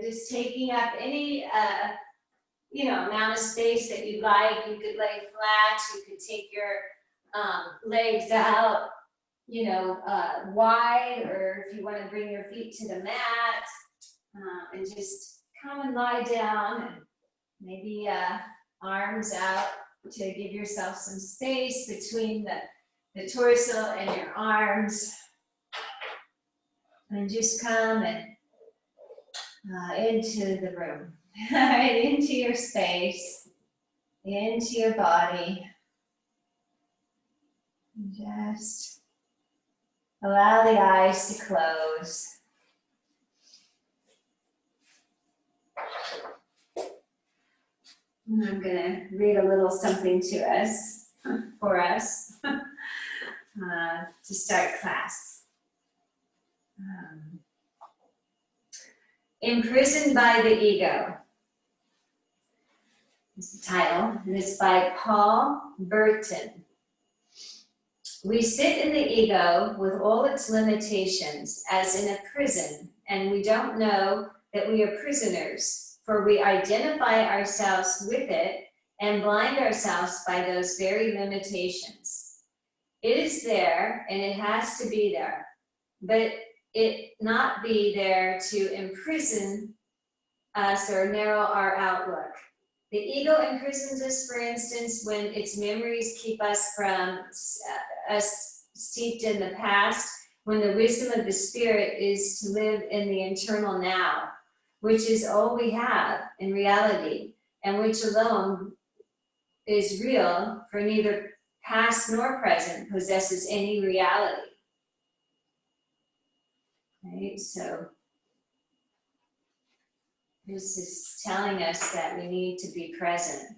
then just taking up any, amount of space that you like. You could lay flat, you could take your legs out, wide, or if you want to bring your feet to the mat, and just come and lie down, and maybe arms out to give yourself some space between the torso and your arms. And just come and into the room, right, into your space, into your body. And just allow the eyes to close. And I'm going to read a little something to us, for us, to start class. Imprisoned by the Ego is the title, and it's by Paul Burton. We sit in the ego with all its limitations as in a prison, and we don't know that we are prisoners, for we identify ourselves with it and blind ourselves by those very limitations. It is there, and it has to be there, but it not be there to imprison us or narrow our outlook. The ego imprisons us, for instance, when its memories keep us from us steeped in the past, when the wisdom of the spirit is to live in the eternal now, which is all we have in reality, and which alone is real, for neither past nor present possesses any reality. Right, so this is telling us that we need to be present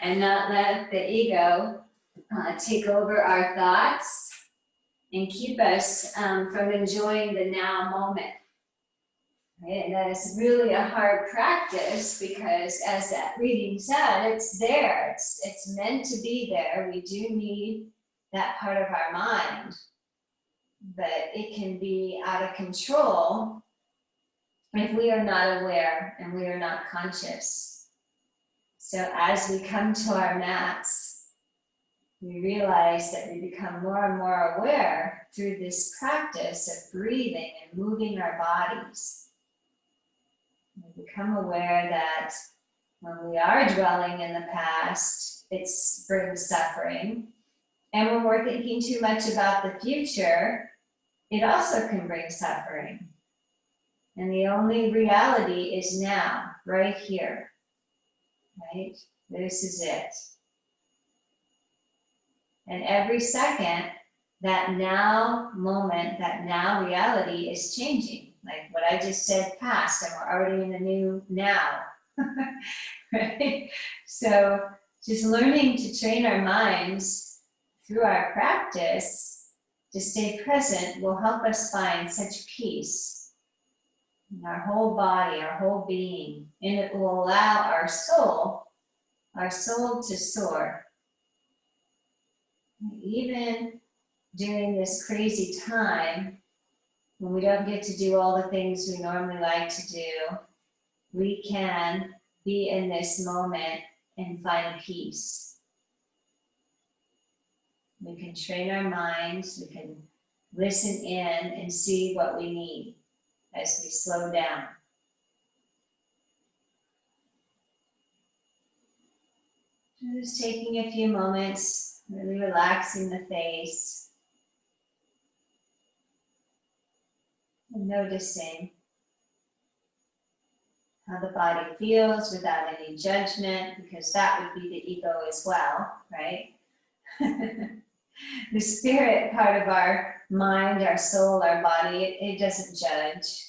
and not let the ego take over our thoughts and keep us from enjoying the now moment. Right? And that is really a hard practice because, as that reading said, it's there. It's meant to be there. We do need that part of our mind. But it can be out of control if we are not aware and we are not conscious. So as we come to our mats, we realize that we become more and more aware through this practice of breathing and moving our bodies. We become aware that when we are dwelling in the past, it brings suffering. And when we're thinking too much about the future, it also can bring suffering. And the only reality is now, right here. Right? This is it. And every second, that now moment, that now reality is changing. Like what I just said, past, and we're already in the new now. Right? So just learning to train our minds through our practice to stay present will help us find such peace in our whole body, our whole being, and it will allow our soul to soar. Even during this crazy time, when we don't get to do all the things we normally like to do, we can be in this moment and find peace. We can train our minds, we can listen in and see what we need as we slow down. Just taking a few moments, really relaxing the face, and noticing how the body feels without any judgment, because that would be the ego as well, right? The spirit part of our mind, our soul, our body, it doesn't judge.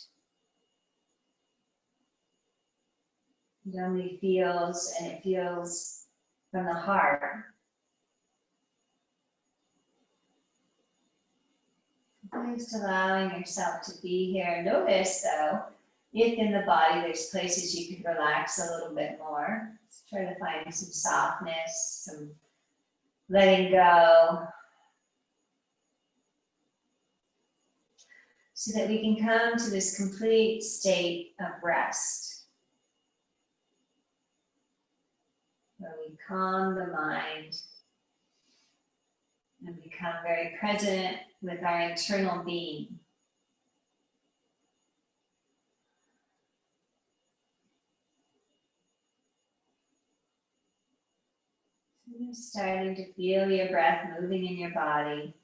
It only feels, and it feels from the heart. Just allowing yourself to be here. Notice though, if in the body there's places you can relax a little bit more. Let's try to find some softness, some letting go. so that we can come to this complete state of rest, where we calm the mind and become very present with our internal being. So you're starting to feel your breath moving in your body.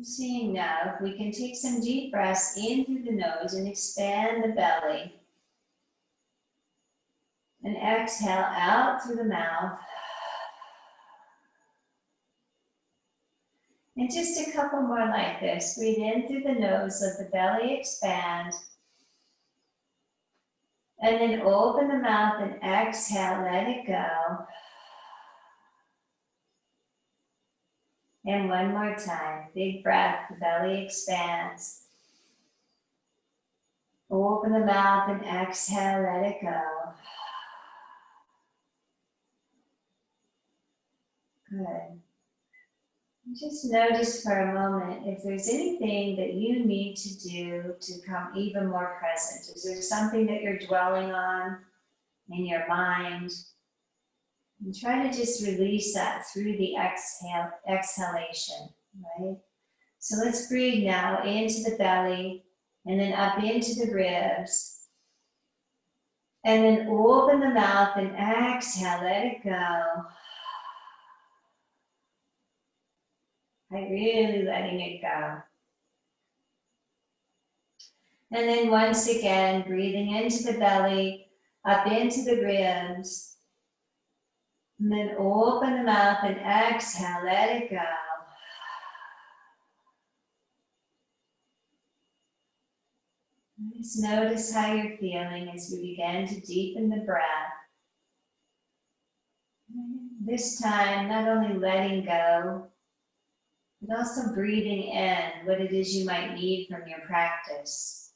Seeing now, if we can take some deep breaths in through the nose and expand the belly. And exhale out through the mouth. And just a couple more like this. Breathe in through the nose, let the belly expand. And then open the mouth and exhale, let it go. And one more time, big breath, the belly expands. Open the mouth and exhale, let it go. Good. Just notice for a moment if there's anything that you need to do to come even more present. Is there something that you're dwelling on in your mind? And try to just release that through the exhalation, right? So let's breathe now into the belly and then up into the ribs. And then open the mouth and exhale, let it go. Like really letting it go. And then once again, breathing into the belly, up into the ribs. And then open the mouth and exhale, let it go. Just notice how you're feeling as we begin to deepen the breath. This time, not only letting go, but also breathing in what it is you might need from your practice.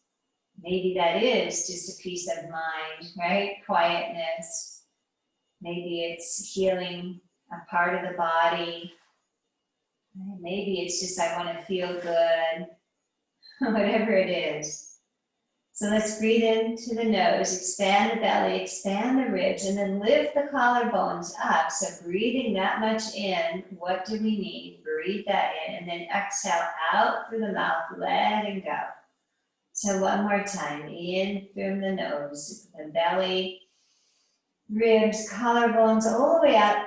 Maybe that is just a peace of mind, right? Quietness. Maybe it's healing a part of the body. Maybe it's just I want to feel good. Whatever it is. So let's breathe into the nose, expand the belly, expand the ribs, and then lift the collarbones up. So breathing that much in, what do we need? Breathe that in, and then exhale out through the mouth, letting go. So one more time, in from the nose, the belly, ribs, collarbones, all the way up.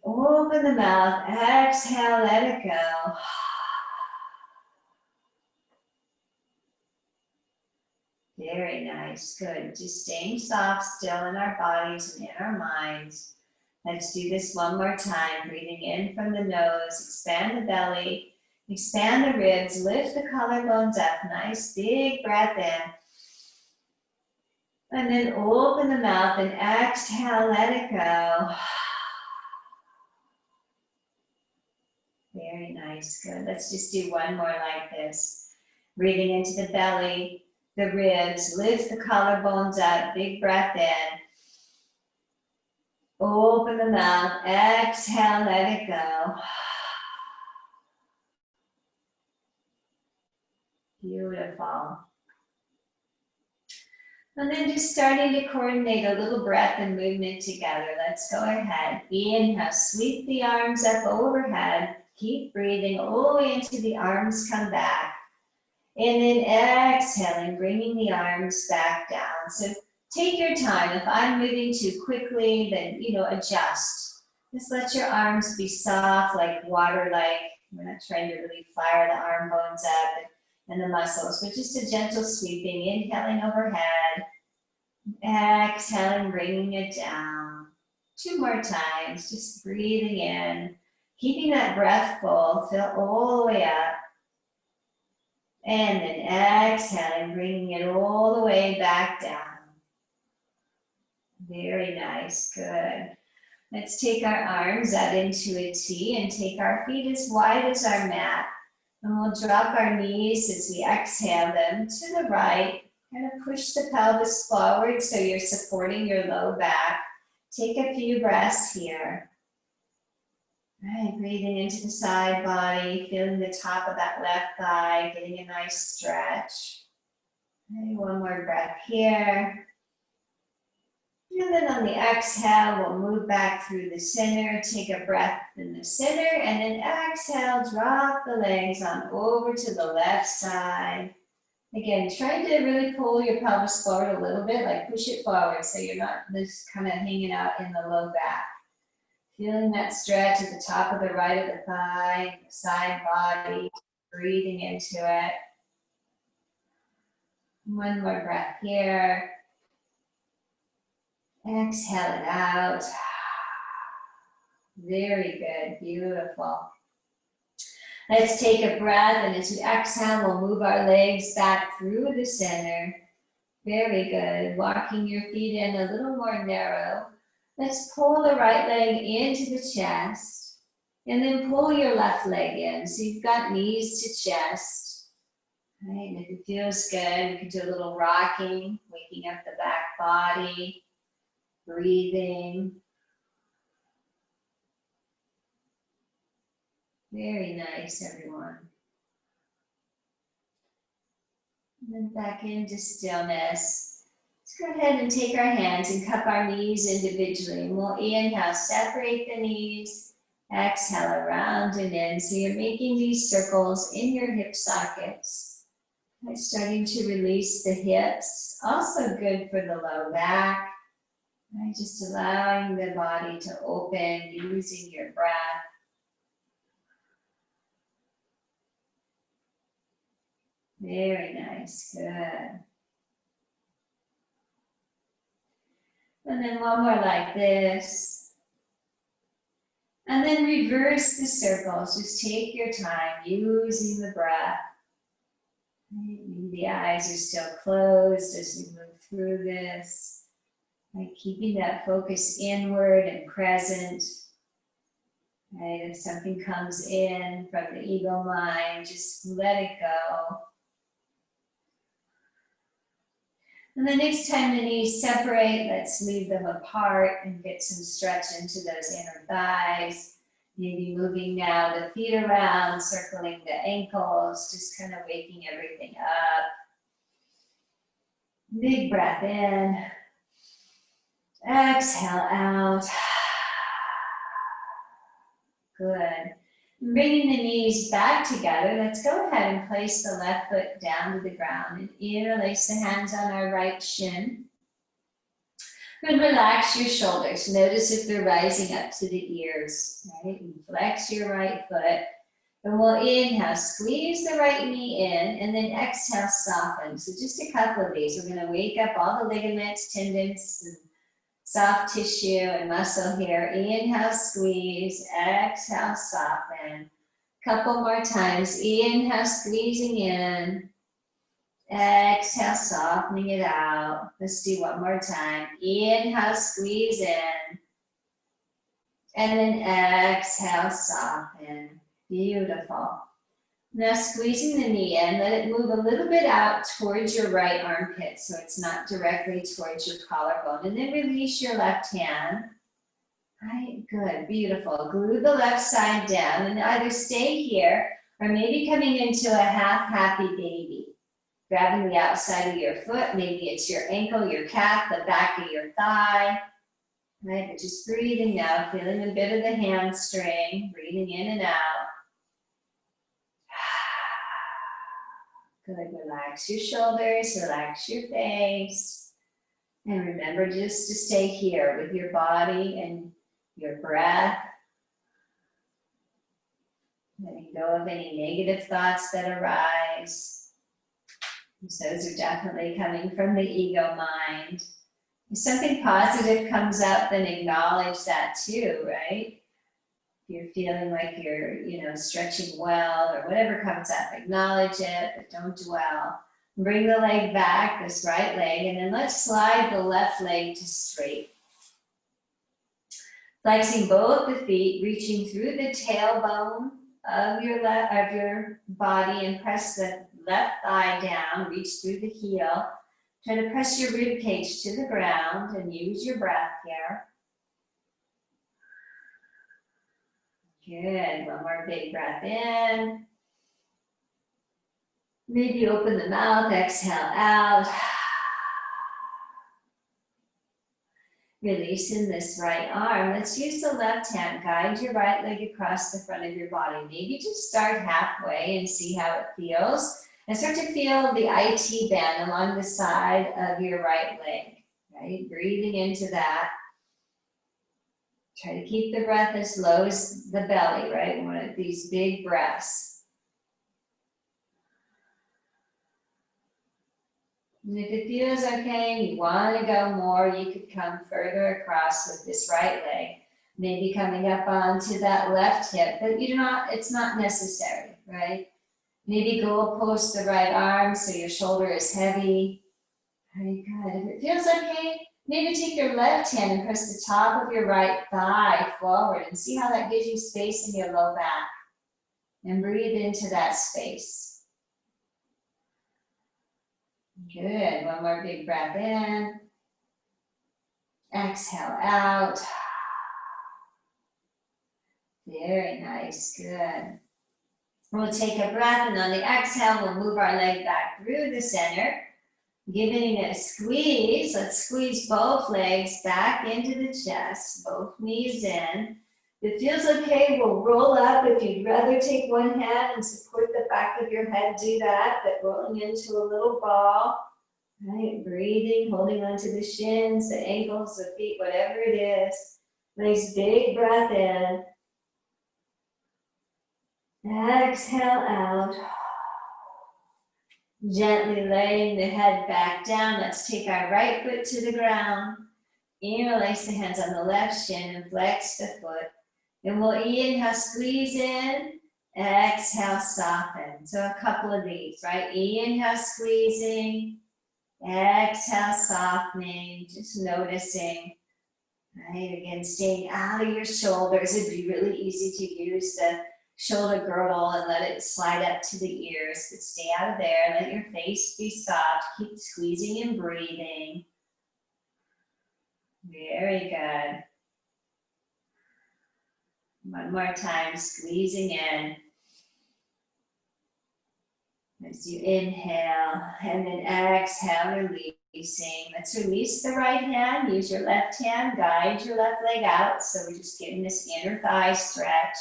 Open the mouth, exhale, let it go. Very nice, good. Just staying soft still in our bodies and in our minds. Let's do this one more time. Breathing in from the nose, expand the belly, expand the ribs, lift the collarbones up. Nice big breath in. And then open the mouth and exhale, let it go. Very nice, good. Let's just do one more like this. Breathing into the belly, the ribs, lift the collarbones up, big breath in. Open the mouth, exhale, let it go. Beautiful. And then just starting to coordinate a little breath and movement together. Let's go ahead. Inhale, sweep the arms up overhead. Keep breathing all the way until the arms come back. And then exhaling, bringing the arms back down. So take your time. If I'm moving too quickly, then, adjust. Just let your arms be soft, like water-like. We're not trying to really fire the arm bones up and the muscles, but just a gentle sweeping, inhaling overhead, exhaling, bringing it down. 2 more times, just breathing in, keeping that breath full, fill all the way up. And then exhaling, bringing it all the way back down. Very nice, good. Let's take our arms out into a T and take our feet as wide as our mat. And we'll drop our knees as we exhale them to the right. Kind of push the pelvis forward so you're supporting your low back. Take a few breaths here. All right, breathing into the side body, feeling the top of that left thigh, getting a nice stretch. Okay, one more breath here. And then on the exhale, we'll move back through the center, take a breath in the center, and then exhale, drop the legs on over to the left side. Again, try to really pull your pelvis forward a little bit, like push it forward so you're not just kind of hanging out in the low back. Feeling that stretch at the top of the right of the thigh, the side body, breathing into it. One more breath here. Exhale it out. Very good, beautiful. Let's take a breath, and as we exhale, we'll move our legs back through the center. Very good. Walking your feet in a little more narrow. Let's pull the right leg into the chest, and then pull your left leg in. So you've got knees to chest. Right, and if it feels good, you can do a little rocking, waking up the back body. Breathing. Very nice, everyone. And then back into stillness. Let's go ahead and take our hands and cup our knees individually. And we'll inhale, separate the knees. Exhale, around and in. So you're making these circles in your hip sockets. Right, starting to release the hips. Also good for the low back. Right, just allowing the body to open, using your breath. Very nice, good. And then one more like this. And then reverse the circles. Just take your time, using the breath. Maybe the eyes are still closed as we move through this. Like keeping that focus inward and present. Right? If something comes in from the ego mind, just let it go. And the next time the knees separate, let's leave them apart and get some stretch into those inner thighs. Maybe moving now the feet around, circling the ankles, just kind of waking everything up. Big breath in. Exhale out. Good. Bringing the knees back together, let's go ahead and place the left foot down to the ground and interlace the hands on our right shin. And relax your shoulders. Notice if they're rising up to the ears. Right? And flex your right foot. And we'll inhale, squeeze the right knee in, and then exhale, soften. So just a couple of these. We're going to wake up all the ligaments, tendons, and soft tissue and muscle here. Inhale, squeeze. Exhale, soften. Couple more times. Inhale, squeezing in. Exhale, softening it out. Let's do one more time. Inhale, squeeze in. And then exhale, soften. Beautiful. Now squeezing the knee in, let it move a little bit out towards your right armpit so it's not directly towards your collarbone. And then release your left hand. Right, good, beautiful. Glue the left side down and either stay here or maybe coming into a half happy baby. Grabbing the outside of your foot, maybe it's your ankle, your calf, the back of your thigh. Right, but just breathing now, feeling a bit of the hamstring, breathing in and out. Good, relax your shoulders, relax your face. And remember just to stay here with your body and your breath. Letting go of any negative thoughts that arise. Those are definitely coming from the ego mind. If something positive comes up, then acknowledge that too, right? If you're feeling like you're, stretching well or whatever comes up, acknowledge it, but don't dwell. Bring the leg back, this right leg, and then let's slide the left leg to straight. Flexing both the feet, reaching through the tailbone of your body and press the left thigh down, reach through the heel. Try to press your rib cage to the ground and use your breath here. Good. One more big breath in. Maybe open the mouth, exhale out. Releasing this right arm. Let's use the left hand. Guide your right leg across the front of your body. Maybe just start halfway and see how it feels. And start to feel the IT band along the side of your right leg. Right? Breathing into that. Try to keep the breath as low as the belly, right? One of these big breaths. And if it feels okay, you want to go more, you could come further across with this right leg. Maybe coming up onto that left hip, but it's not necessary, right? Maybe goalpost the right arm so your shoulder is heavy. Very good. If it feels okay, maybe take your left hand and press the top of your right thigh forward and see how that gives you space in your low back. And breathe into that space. Good. One more big breath in. Exhale out. Very nice. Good. We'll take a breath, and on the exhale, we'll move our leg back through the center. Giving it a squeeze. Let's squeeze both legs back into the chest. Both knees in. If it feels okay, we'll roll up. If you'd rather take one hand and support the back of your head, do that. But rolling into a little ball. Right, breathing, holding onto the shins, the ankles, the feet, whatever it is. Nice big breath in. Exhale out. Gently laying the head back down. Let's take our right foot to the ground. Interlace the hands on the left shin and flex the foot. And we'll inhale, squeeze in. Exhale, soften. So a couple of these, right? Inhale, squeezing. Exhale, softening, just noticing, right? Again, staying out of your shoulders. It'd be really easy to use the shoulder girdle and let it slide up to the ears, but stay out of there. Let your face be soft. Keep squeezing and breathing. Very good. One more time, squeezing in. As you inhale and then exhale, releasing. Let's release the right hand. Use your left hand. Guide your left leg out. So we're just getting this inner thigh stretch.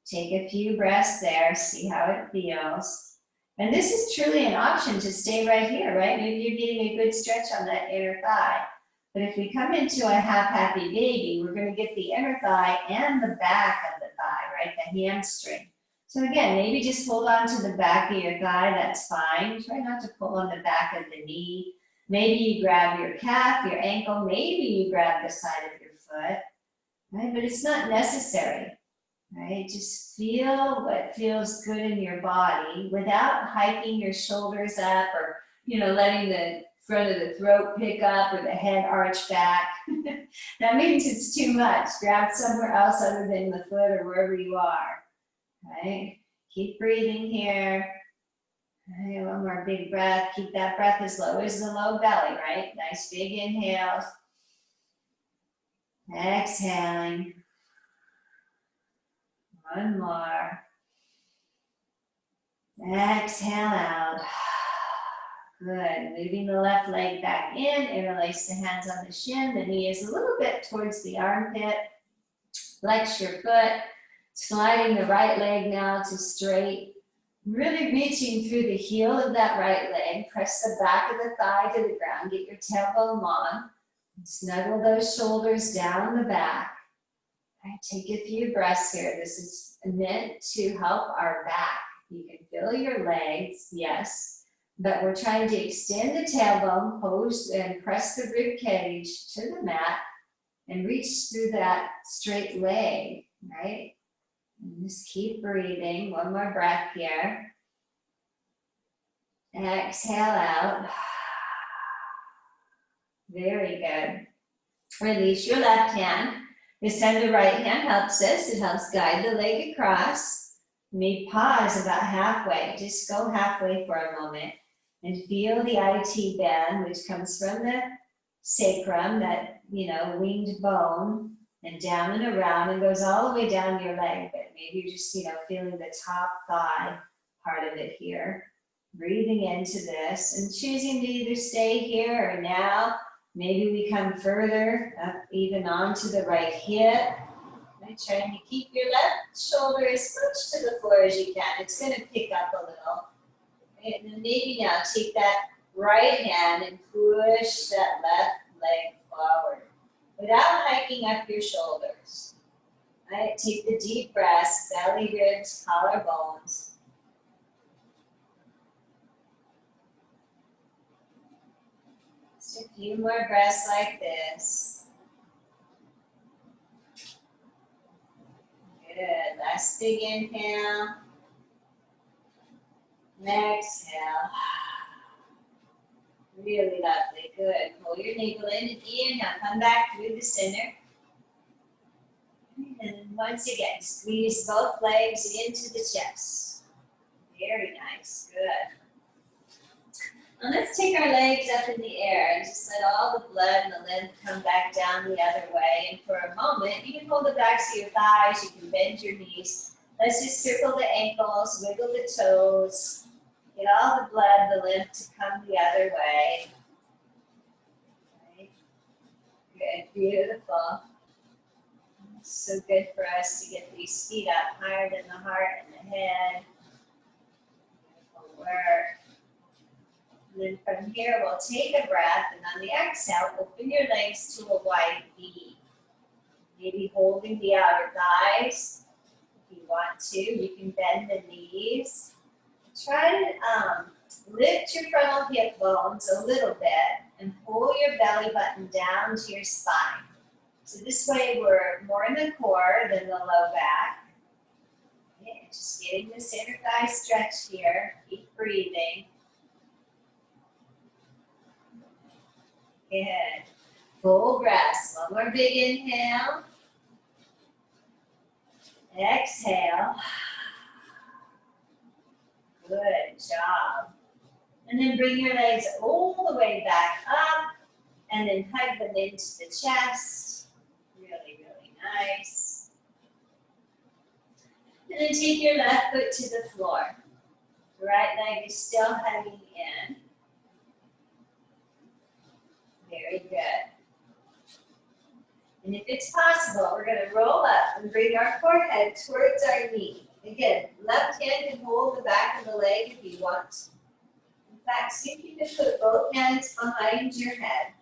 Take a few breaths there. See how it feels. And this is truly an option to stay right here, right? Maybe you're getting a good stretch on that inner thigh. But if we come into a half-happy baby, we're going to get the inner thigh and the back of the thigh, right? The hamstring. So again, maybe just hold on to the back of your thigh, that's fine. Try not to pull on the back of the knee. Maybe you grab your calf, your ankle, maybe you grab the side of your foot, right? But it's not necessary, right? Just feel what feels good in your body without hiking your shoulders up or, letting the front of the throat pick up or the head arch back. That means it's too much. Grab somewhere else other than the foot or wherever you are. Right? Keep breathing here. Right, one more big breath. Keep that breath as low as the low belly, right? Nice big inhales. Exhaling. One more. Exhale out. Good. Moving the left leg back in. Interlace the hands on the shin. The knee is a little bit towards the armpit. Flex your foot. Sliding the right leg now to straight. Really reaching through the heel of that right leg. Press the back of the thigh to the ground. Get your tailbone long. Snuggle those shoulders down the back. Right, take a few breaths here. This is meant to help our back. You can feel your legs, yes. But we're trying to extend the tailbone, pose and press the rib cage to the mat and reach through that straight leg, right? And just keep breathing. One more breath here. Exhale out. Very good. Release your left hand. This time the right hand helps us. It helps guide the leg across. You may pause about halfway. Just go halfway for a moment and feel the IT band, which comes from the sacrum, that, winged bone, and down and around, and goes all the way down your leg. But maybe you're just, feeling the top thigh part of it here. Breathing into this and choosing to either stay here or now. Maybe we come further up even onto the right hip. Right, trying to keep your left shoulder as close to the floor as you can. It's going to pick up a little. Right, and then maybe now take that right hand and push that left leg forward without hiking up your shoulders. Right, take the deep breaths, belly, ribs, collarbones. Just a few more breaths like this. Good. Last big inhale. And exhale. Really lovely. Good. Pull your navel in and inhale. Come back through the center. And then once again, squeeze both legs into the chest. Very nice. Good. And let's take our legs up in the air and just let all the blood and the lymph come back down the other way. And for a moment, you can hold the backs of your thighs, you can bend your knees. Let's just circle the ankles, wiggle the toes. Get all the blood, the lymph to come the other way. Okay. Good, beautiful. So good for us to get these feet up higher than the heart and the head. Beautiful work. And then from here, we'll take a breath, and on the exhale, open your legs to a wide V. Maybe holding the outer thighs. If you want to, you can bend the knees. Try to lift your frontal hip bones a little bit and pull your belly button down to your spine. So this way, we're more in the core than the low back. Okay, just getting this inner thigh stretch here. Keep breathing. Good. Full breaths. One more big inhale. Exhale. Good job. And then bring your legs all the way back up and then hug them into the chest. Really, really nice. And then take your left foot to the floor. The right leg is still hugging in. Very good. And if it's possible, we're going to roll up and bring our forehead towards our knee. Again, left hand can hold the back of the leg if you want. In fact, see if you can put both hands behind your head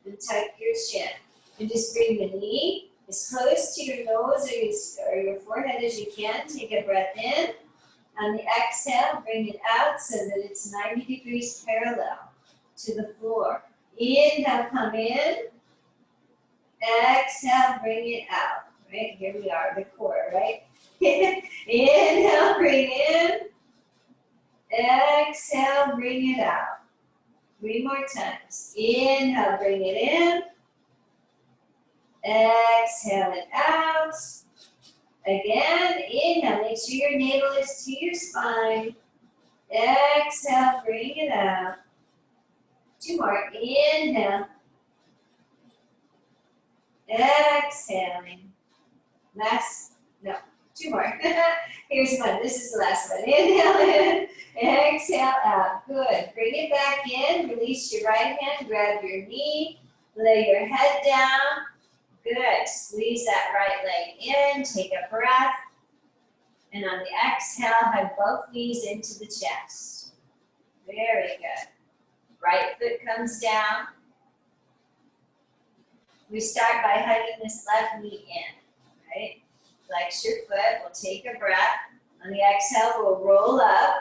and tuck your chin. And just bring the knee as close to your nose or your forehead as you can. Take a breath in. On the exhale, bring it out so that it's 90 degrees parallel to the floor. Inhale, come in. Exhale, bring it out. Right, here we are, the core, right? Inhale, bring in. Exhale, bring it out. 3 more times. Inhale, bring it in. Exhale it out. Again, inhale, make sure your navel is to your spine. Exhale, bring it out. 2 more. Inhale. Exhaling. No, 2 more. Here's one. This is the last one. Inhale in. Exhale out. Good. Bring it back in. Release your right hand. Grab your knee. Lay your head down. Good. Squeeze that right leg in. Take a breath. And on the exhale, hug both knees into the chest. Very good. Right foot comes down. We start by hugging this left knee in, right? Flex your foot. We'll take a breath. On the exhale, we'll roll up.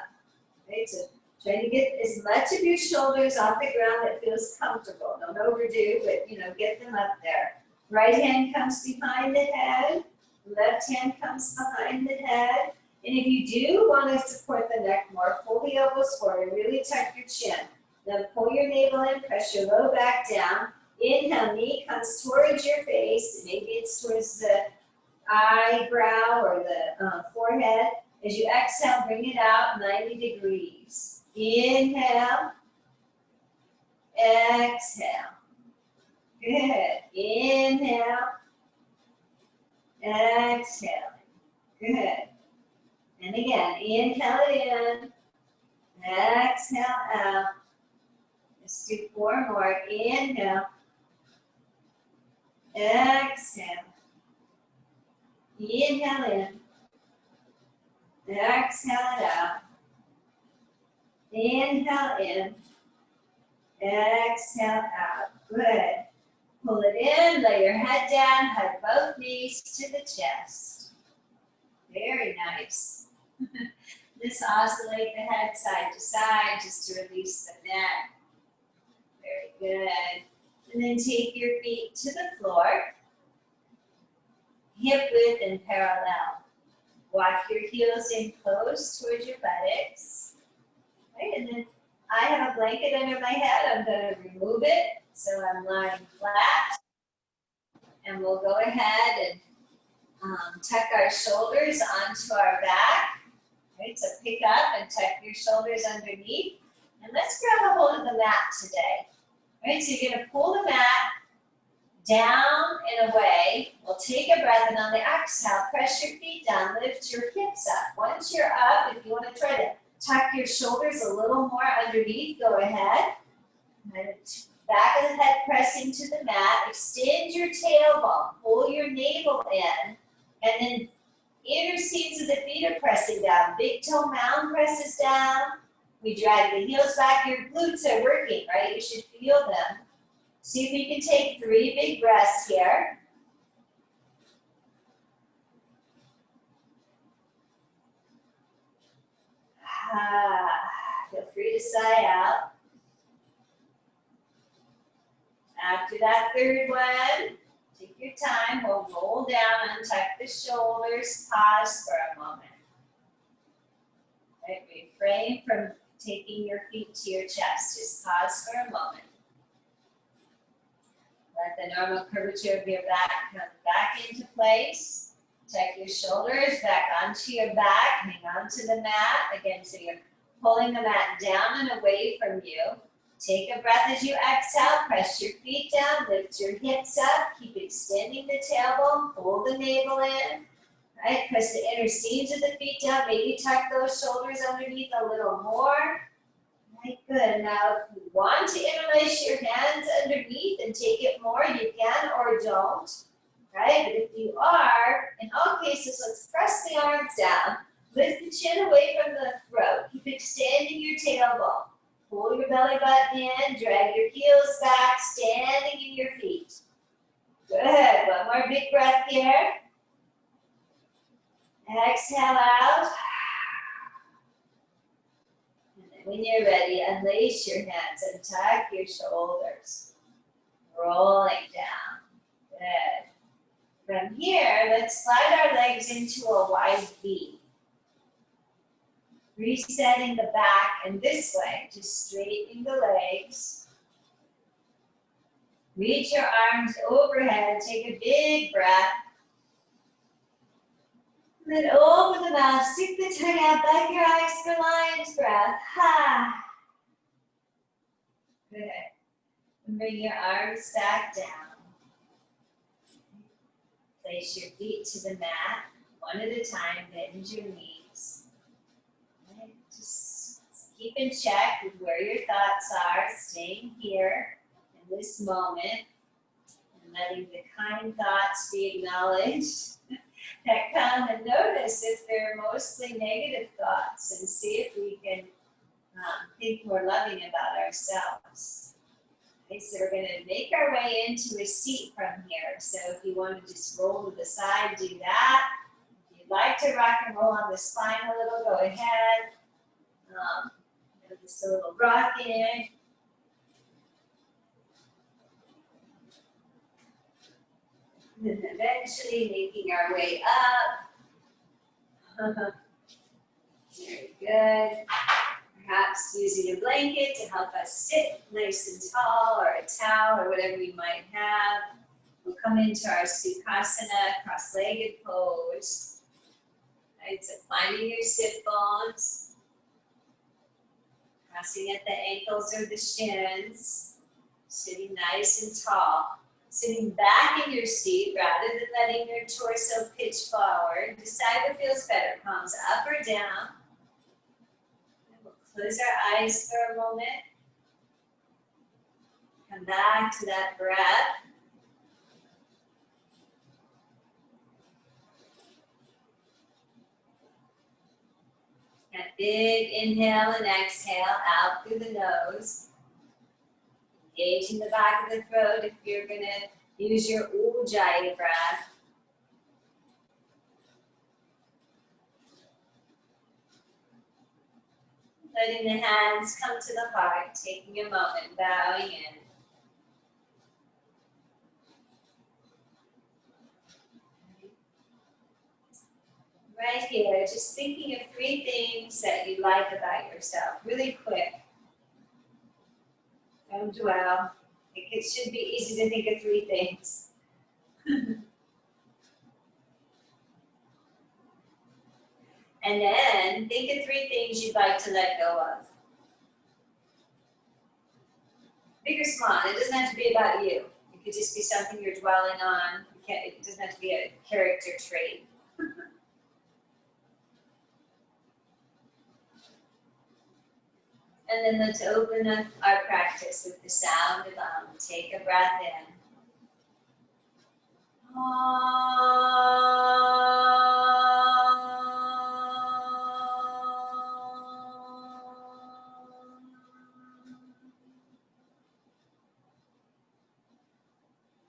Right? So try to get as much of your shoulders off the ground that feels comfortable. Don't overdo, but get them up there. Right hand comes behind the head. Left hand comes behind the head. And if you do want to support the neck more, pull the elbows forward. Really tuck your chin. Then pull your navel in, press your low back down. Inhale, knee comes towards your face. Maybe it's towards the eyebrow or the forehead. As you exhale, bring it out 90 degrees. Inhale. Exhale. Good. Inhale. Exhale. Good. Good. And again, inhale it in. Exhale out. Let's do 4 more. Inhale. Exhale. Inhale in. Exhale it out. Inhale in. Exhale out. Good. Pull it in, lay your head down, hug both knees to the chest. Very nice. Just oscillate the head side to side just to release the neck. Very good. And then take your feet to the floor. Hip width and parallel. Walk your heels in close towards your buttocks. Right, and then I have a blanket under my head. I'm going to remove it. So I'm lying flat. And we'll go ahead and tuck our shoulders onto our back. Right, so pick up and tuck your shoulders underneath. And let's grab a hold of the mat today. Right, so you're going to pull the mat down and away. We'll take a breath, and on the exhale, press your feet down, lift your hips up. Once you're up, if you want to try to tuck your shoulders a little more underneath, go ahead. And back of the head pressing to the mat. Extend your tailbone, pull your navel in, and then inner seams of the feet are pressing down. Big toe mound presses down. We drag the heels back. Your glutes are working, right? You should feel them. See if you can take 3 big breaths here. Feel free to sigh out. After that 3rd one, take your time. We'll roll down, untuck the shoulders, pause for a moment. Right, refrain from taking your feet to your chest. Just pause for a moment. Let the normal curvature of your back come back into place. Tuck your shoulders back onto your back. Hang on to the mat. Again, so you're pulling the mat down and away from you. Take a breath as you exhale. Press your feet down. Lift your hips up. Keep extending the tailbone. Pull the navel in. Right? Press the inner seams of the feet down. Maybe tuck those shoulders underneath a little more. Right, good. Now, if you want to interlace your hands underneath and take it more, you can or don't. Right? But if you are, in all cases, let's press the arms down. Lift the chin away from the throat. Keep extending your tailbone. Pull your belly button in. Drag your heels back, standing in your feet. Good. One more big breath here. Exhale out. When you're ready, unlace your hands and tuck your shoulders. Rolling down. Good. From here, let's slide our legs into a wide V. Resetting the back and this way, just straightening the legs. Reach your arms overhead, take a big breath. And then open the mouth, stick the tongue out, back your eyes for lion's breath. Ha. Good. And bring your arms back down. Place your feet to the mat, one at a time, bend your knees. Right. Just keep in check with where your thoughts are, staying here in this moment, and letting the kind thoughts be acknowledged. That come, and notice if they're mostly negative thoughts and see if we can think more loving about ourselves. Okay, so we're going to make our way into a seat from here. So if you want to just roll to the side, do that. If you'd like to rock and roll on the spine a little, go ahead. Just a little rocking. And then eventually making our way up. Very good. Perhaps using a blanket to help us sit nice and tall, or a towel, or whatever we might have. We'll come into our Sukhasana, cross-legged pose. Right, so finding your sit bones. Crossing at the ankles or the shins. Sitting nice and tall. Sitting back in your seat rather than letting your torso pitch forward. Decide what feels better, palms up or down. And we'll close our eyes for a moment. Come back to that breath. That big inhale and exhale out through the nose. Engaging the back of the throat if you're going to use your Ujjayi breath. Letting the hands come to the heart, taking a moment, bowing in. Right here, just thinking of 3 things that you like about yourself, really quick. Don't dwell. It should be easy to think of 3 things. And then think of 3 things you'd like to let go of. Big or small, it doesn't have to be about you. It could just be something you're dwelling on. It doesn't have to be a character trait. And then let's open up our practice with the sound of Take a breath in.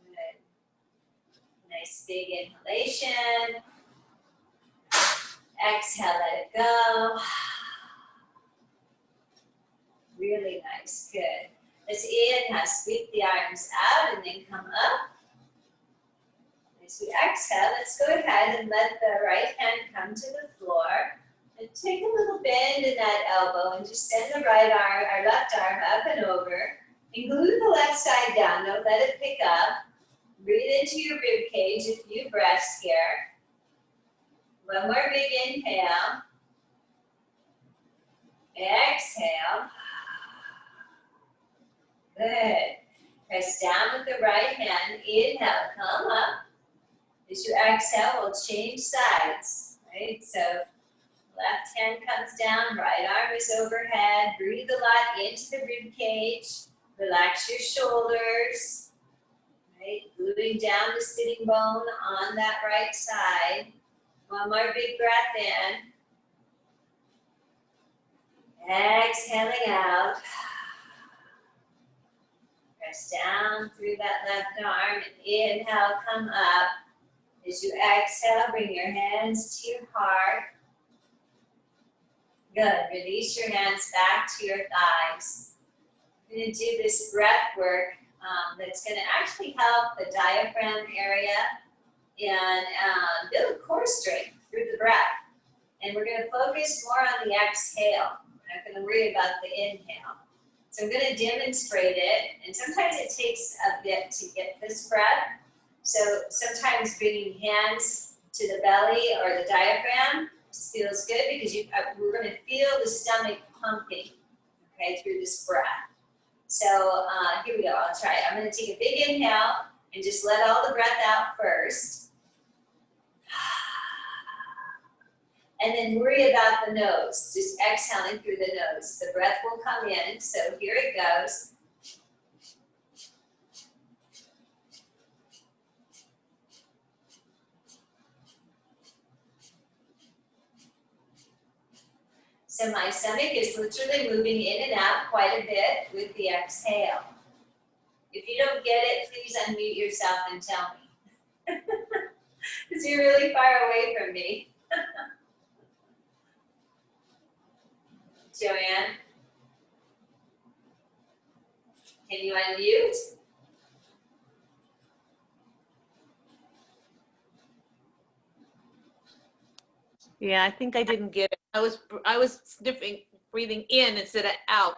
Good. Nice big inhalation. Exhale, let it go. Really nice, good. Let's inhale, sweep the arms out and then come up. As we exhale, let's go ahead and let the right hand come to the floor. And take a little bend in that elbow and just send the right arm, our left arm up and over. And glue the left side down, don't let it pick up. Breathe into your rib cage, a few breaths here. One more big inhale. Exhale. Good. Press down with the right hand. Inhale, come up. As you exhale, we'll change sides. Right? So left hand comes down, right arm is overhead. Breathe a lot into the rib cage. Relax your shoulders. Right? Gluing down the sitting bone on that right side. One more big breath in. Exhaling out. Press down through that left arm and inhale, come up. As you exhale, bring your hands to your heart. Good. Release your hands back to your thighs. We're going to do this breath work that's going to actually help the diaphragm area and build core strength through the breath. And we're going to focus more on the exhale. We're not going to worry about the inhale. So I'm going to demonstrate it, and sometimes it takes a bit to get this breath. So sometimes bringing hands to the belly or the diaphragm feels good because we're going to feel the stomach pumping, okay, through this breath. So here we go, I'll try it. I'm going to take a big inhale and just let all the breath out first. And then worry about the nose, just exhaling through the nose. The breath will come in, so here it goes. So my stomach is literally moving in and out quite a bit with the exhale. If you don't get it, please unmute yourself and tell me. Because you're really far away from me. Joanne, can you unmute? Yeah, I think I didn't get it. I was sniffing, breathing in instead of out.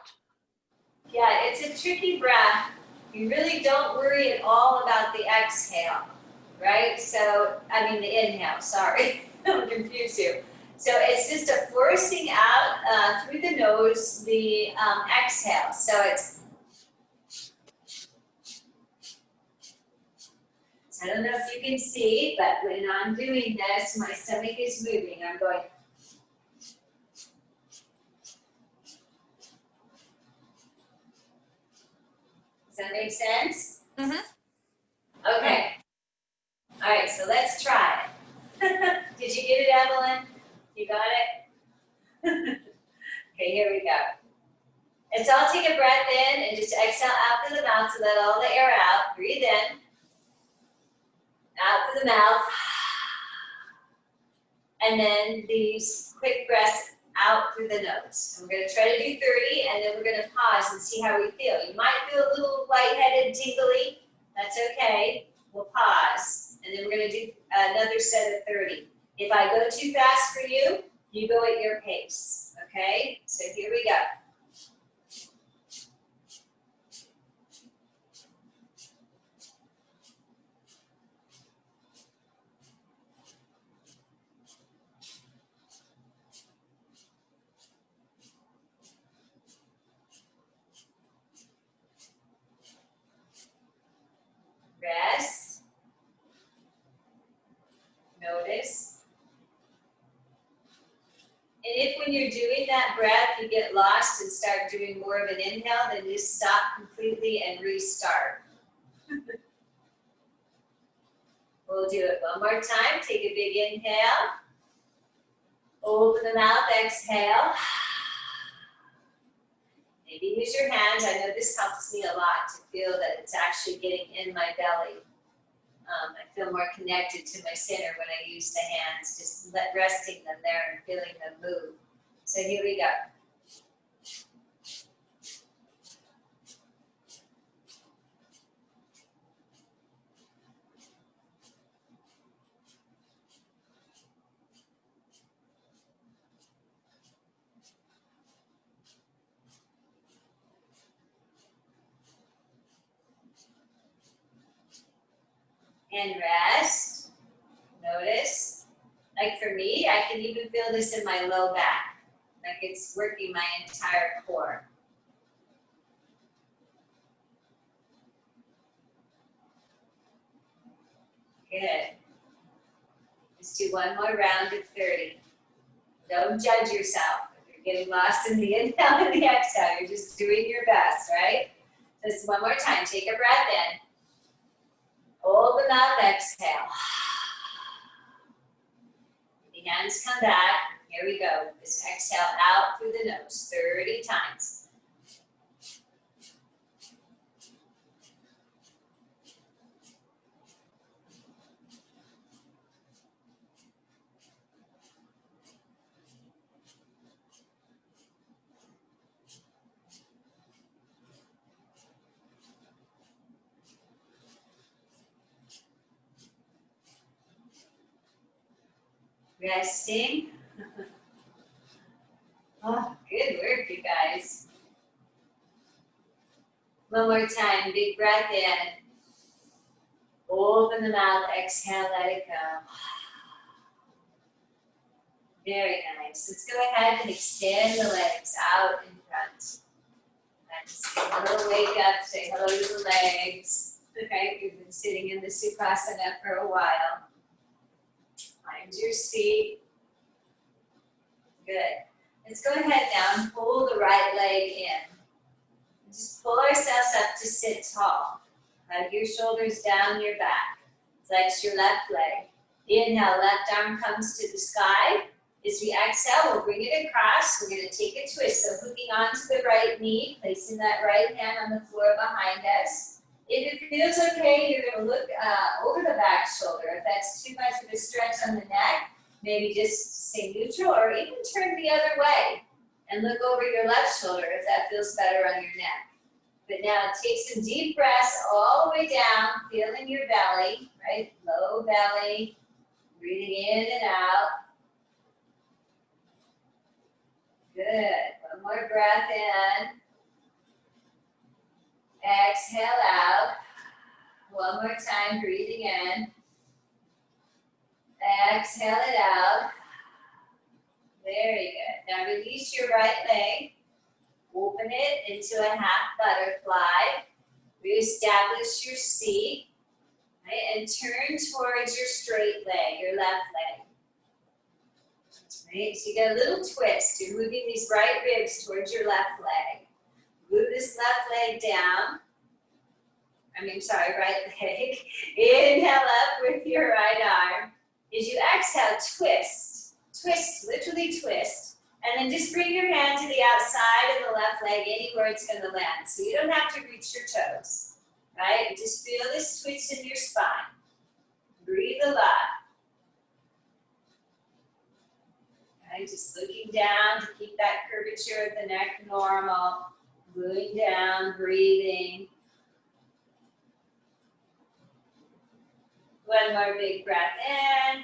Yeah, it's a tricky breath. You really don't worry at all about the exhale, right? So, I mean the inhale, sorry. Don't confuse you. So it's just a forcing out through the nose, the exhale. So it's I don't know if you can see, but when I'm doing this, my stomach is moving. I'm going. Does that make sense? Mhm. Okay. All right, so let's try it. Did you get it, Evelyn? You got it? Okay, here we go. And so I'll take a breath in and just exhale out through the mouth to let all the air out. Breathe in. Out through the mouth. And then these quick breaths out through the nose. And we're going to try to do 30, and then we're going to pause and see how we feel. You might feel a little lightheaded, tingly. That's okay. We'll pause. And then we're going to do another set of 30. If I go too fast for you, you go at your pace. Okay? So here we go. Rest. Notice. And if when you're doing that breath, you get lost and start doing more of an inhale, then just stop completely and restart. We'll do it one more time. Take a big inhale. Open the mouth, exhale. Maybe use your hands. I know this helps me a lot to feel that it's actually getting in my belly. I feel more connected to my center when I use the hands, just resting them there and feeling them move. So here we go. And rest. Notice. Like for me, I can even feel this in my low back. Like it's working my entire core. Good. Let's do one more round of 30. Don't judge yourself. If you're getting lost in the inhale and the exhale, you're just doing your best, right? Just one more time. Take a breath in. Hold the mouth, exhale. The hands come back. Here we go. Just exhale out through the nose 30 times. Resting. Oh, good work, you guys. One more time, big breath in. Open the mouth, exhale, let it go. Very nice. Let's go ahead and extend the legs out in front. And just give a little wake up, say hello to the legs. Okay, you've been sitting in the Sukhasana for a while. Find your seat. Good. Let's go ahead now and pull the right leg in. Just pull ourselves up to sit tall. Hug your shoulders down your back. Flex your left leg. Inhale, left arm comes to the sky. As we exhale, we'll bring it across. We're going to take a twist. So hooking onto the right knee, placing that right hand on the floor behind us. If it feels okay, you're going to look over the back shoulder. If that's too much of a stretch on the neck, maybe just stay neutral or even turn the other way and look over your left shoulder if that feels better on your neck. But now take some deep breaths all the way down, feeling your belly, right? Low belly, breathing in and out. Good. One more breath in. Exhale out. One more time, breathing in. Exhale it out. Very good. Now release your right leg. Open it into a half butterfly. Reestablish your seat. right? And turn towards your straight leg, your left leg. Right? So you get a little twist. You're moving these right ribs towards your left leg. Move this left leg down. Right leg. Inhale up with your right arm. As you exhale, twist. Twist, literally twist. And then just bring your hand to the outside of the left leg, anywhere it's going to land. So you don't have to reach your toes, right? Just feel this twist in your spine. Breathe a lot. Right? Just looking down to keep that curvature of the neck normal. Moving down, breathing. One more big breath in.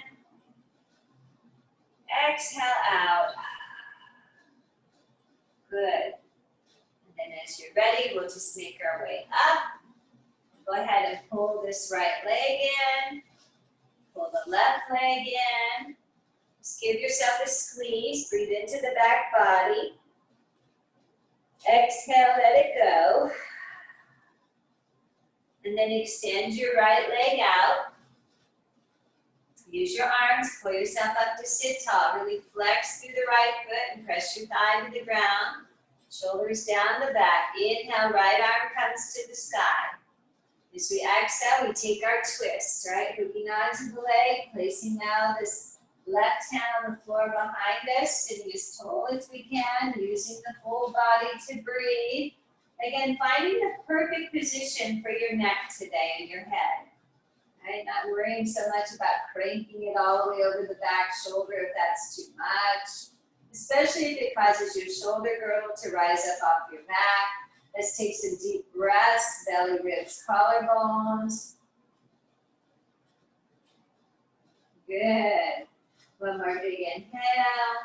Exhale out. Good. And then as you're ready, we'll just make our way up. Go ahead and pull this right leg in. Pull the left leg in. Just give yourself a squeeze. Breathe into the back body. Exhale, let it go. And then extend your right leg out. Use your arms, pull yourself up to sit tall. Really flex through the right foot and press your thigh to the ground. Shoulders down the back. Inhale, right arm comes to the sky. As we exhale, we take our twist, right? Hooking onto the leg, placing now this left hand on the floor behind us, sitting as tall as we can, using the full body to breathe. Again, finding the perfect position for your neck today and your head. Right? Not worrying so much about cranking it all the way over the back shoulder if that's too much. Especially if it causes your shoulder girdle to rise up off your back. Let's take some deep breaths, belly, ribs, collarbones. Good. One more big inhale.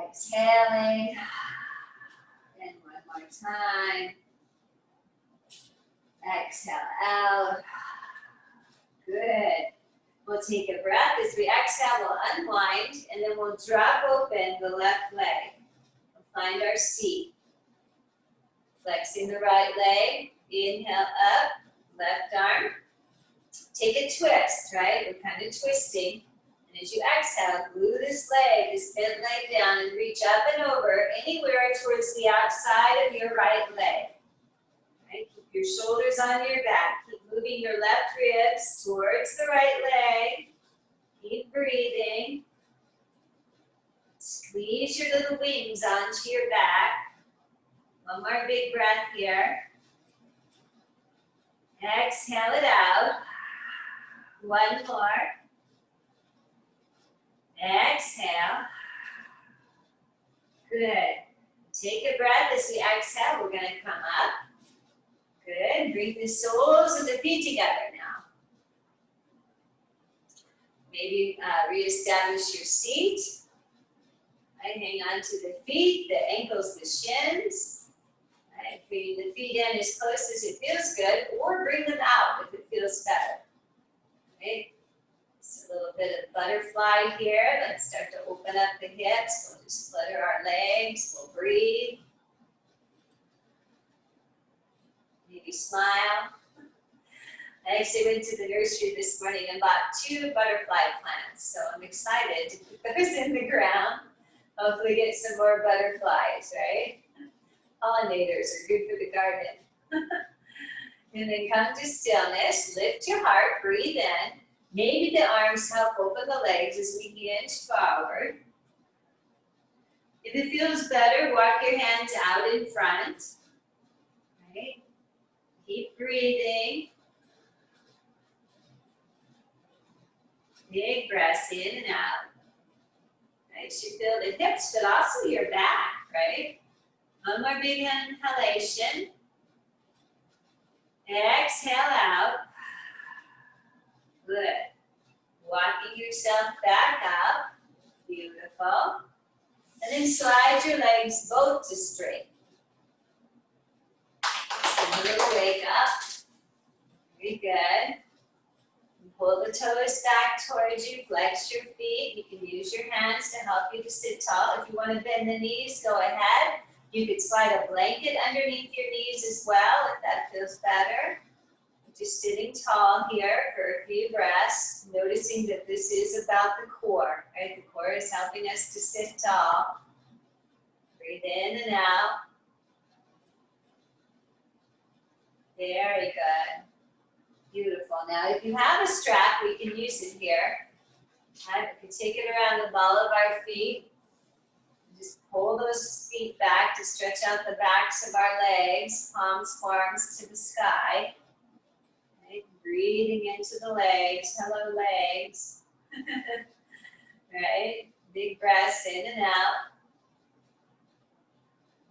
Exhaling. And one more time. Exhale out. Good. We'll take a breath. As we exhale, we'll unwind, and then we'll drop open the left leg. We'll find our seat. Flexing the right leg. Inhale up, left arm. Take a twist, right? We're kind of twisting. And as you exhale, glue this leg, this bent leg down, and reach up and over anywhere towards the outside of your right leg. Right? Keep your shoulders on your back. Keep moving your left ribs towards the right leg. Keep breathing. Squeeze your little wings onto your back. One more big breath here. Exhale it out. One more. Exhale. Good. Take a breath as we exhale. We're going to come up. Good. Bring the soles of the feet together now. Maybe reestablish your seat. Right, hang on to the feet, the ankles, the shins. Right, bring the feet in as close as it feels good, or bring them out if it feels better. Right? Just a little bit of butterfly here. Let's start to open up the hips. We'll just flutter our legs. We'll breathe. Maybe smile. I actually went to the nursery this morning and bought 2 butterfly plants, so I'm excited to put those in the ground. Hopefully get some more butterflies, right? Pollinators are good for the garden. And then come to stillness, lift your heart, breathe in. Maybe the arms help open the legs as we hinge forward. If it feels better, walk your hands out in front. Right? Keep breathing. Big breaths in and out. Right? You feel the hips, but also your back, right? One more big inhalation. Exhale out. Good. Walking yourself back up. Beautiful. And then slide your legs both to straight. So a little wake up. Very good. Pull the toes back towards you. Flex your feet. You can use your hands to help you to sit tall. If you want to bend the knees, go ahead. You could slide a blanket underneath your knees as well if that feels better. Just sitting tall here for a few breaths, noticing that this is about the core, right? The core is helping us to sit tall. Breathe in and out. Very good. Beautiful. Now, if you have a strap, we can use it here. Okay, we can take it around the ball of our feet. Just pull those feet back to stretch out the backs of our legs, palms, forearms to the sky. Right? Breathing into the legs. Hello, legs. Right? Big breaths in and out.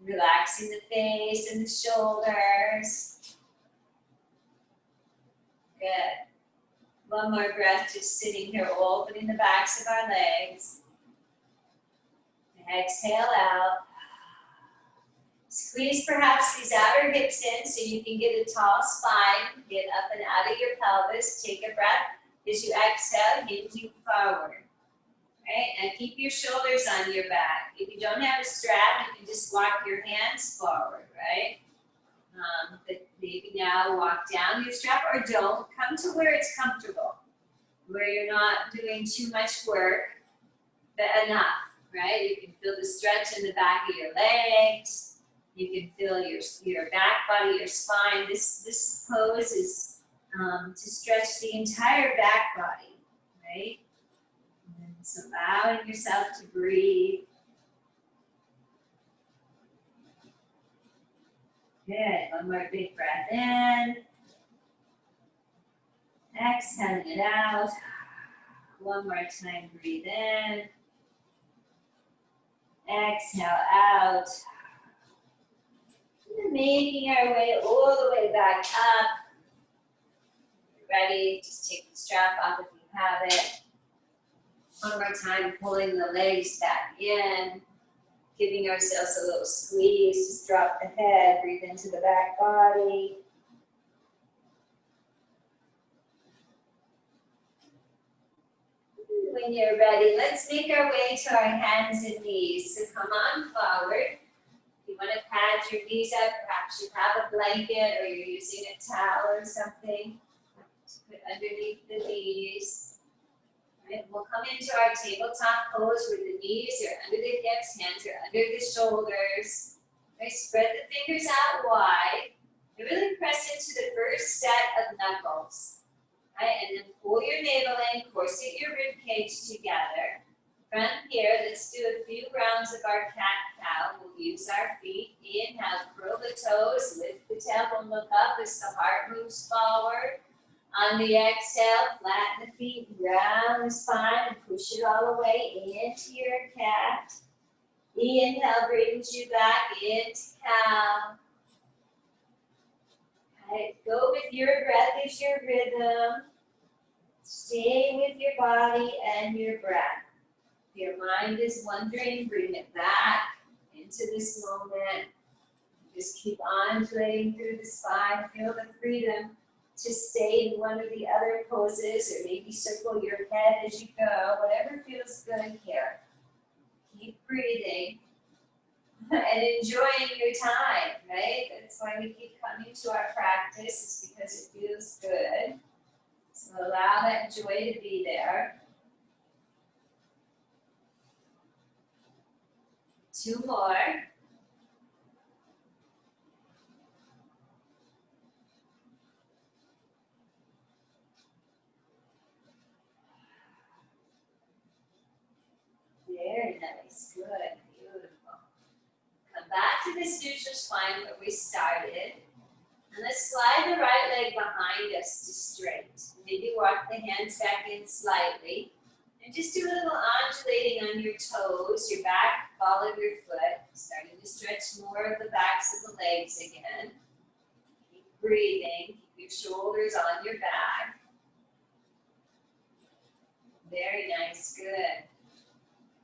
Relaxing the face and the shoulders. Good. One more breath, just sitting here, opening the backs of our legs. Exhale out. Squeeze perhaps these outer hips in so you can get a tall spine. Get up and out of your pelvis. Take a breath. As you exhale, hinging forward. Right? And keep your shoulders on your back. If you don't have a strap, you can just walk your hands forward, right? But maybe now walk down your strap or don't. Come to where it's comfortable, where you're not doing too much work, but enough, right? You can feel the stretch in the back of your legs. You can feel your back body, your spine. This pose is to stretch the entire back body, right? And so allowing yourself to breathe. Good. One more big breath in. Exhaling it out. One more time, breathe in. Exhale out. And making our way all the way back up. Ready? Just take the strap off if you have it. One more time, pulling the legs back in. Giving ourselves a little squeeze, just drop the head, breathe into the back body. When you're ready, let's make our way to our hands and knees. So come on forward. If you want to pad your knees up, perhaps you have a blanket or you're using a towel or something to put underneath the knees. Right, we'll come into our tabletop pose where the knees are under the hips, hands are under the shoulders. Right, spread the fingers out wide and really press into the first set of knuckles. Right, and then pull your navel in, corset your rib cage together. From here, let's do a few rounds of our cat-cow. We'll use our feet. Inhale, curl the toes, lift the tailbone, look up as the heart moves forward. On the exhale, flatten the feet, round the spine, and push it all the way into your cat. Inhale brings you back into cow. Okay, go with your breath as your rhythm. Stay with your body and your breath. If your mind is wandering, bring it back into this moment. Just keep undulating through the spine. Feel the freedom to stay in one of the other poses, or maybe circle your head as you go, whatever feels good here. Keep breathing and enjoying your time, right? That's why we keep coming to our practice, is because it feels good. So allow that joy to be there. 2 more. Very nice, good, beautiful. Come back to this neutral spine where we started. And let's slide the right leg behind us to straight. Maybe walk the hands back in slightly. And just do a little undulating on your toes, your back, ball of your foot. Starting to stretch more of the backs of the legs again. Keep breathing, keep your shoulders on your back. Very nice, good.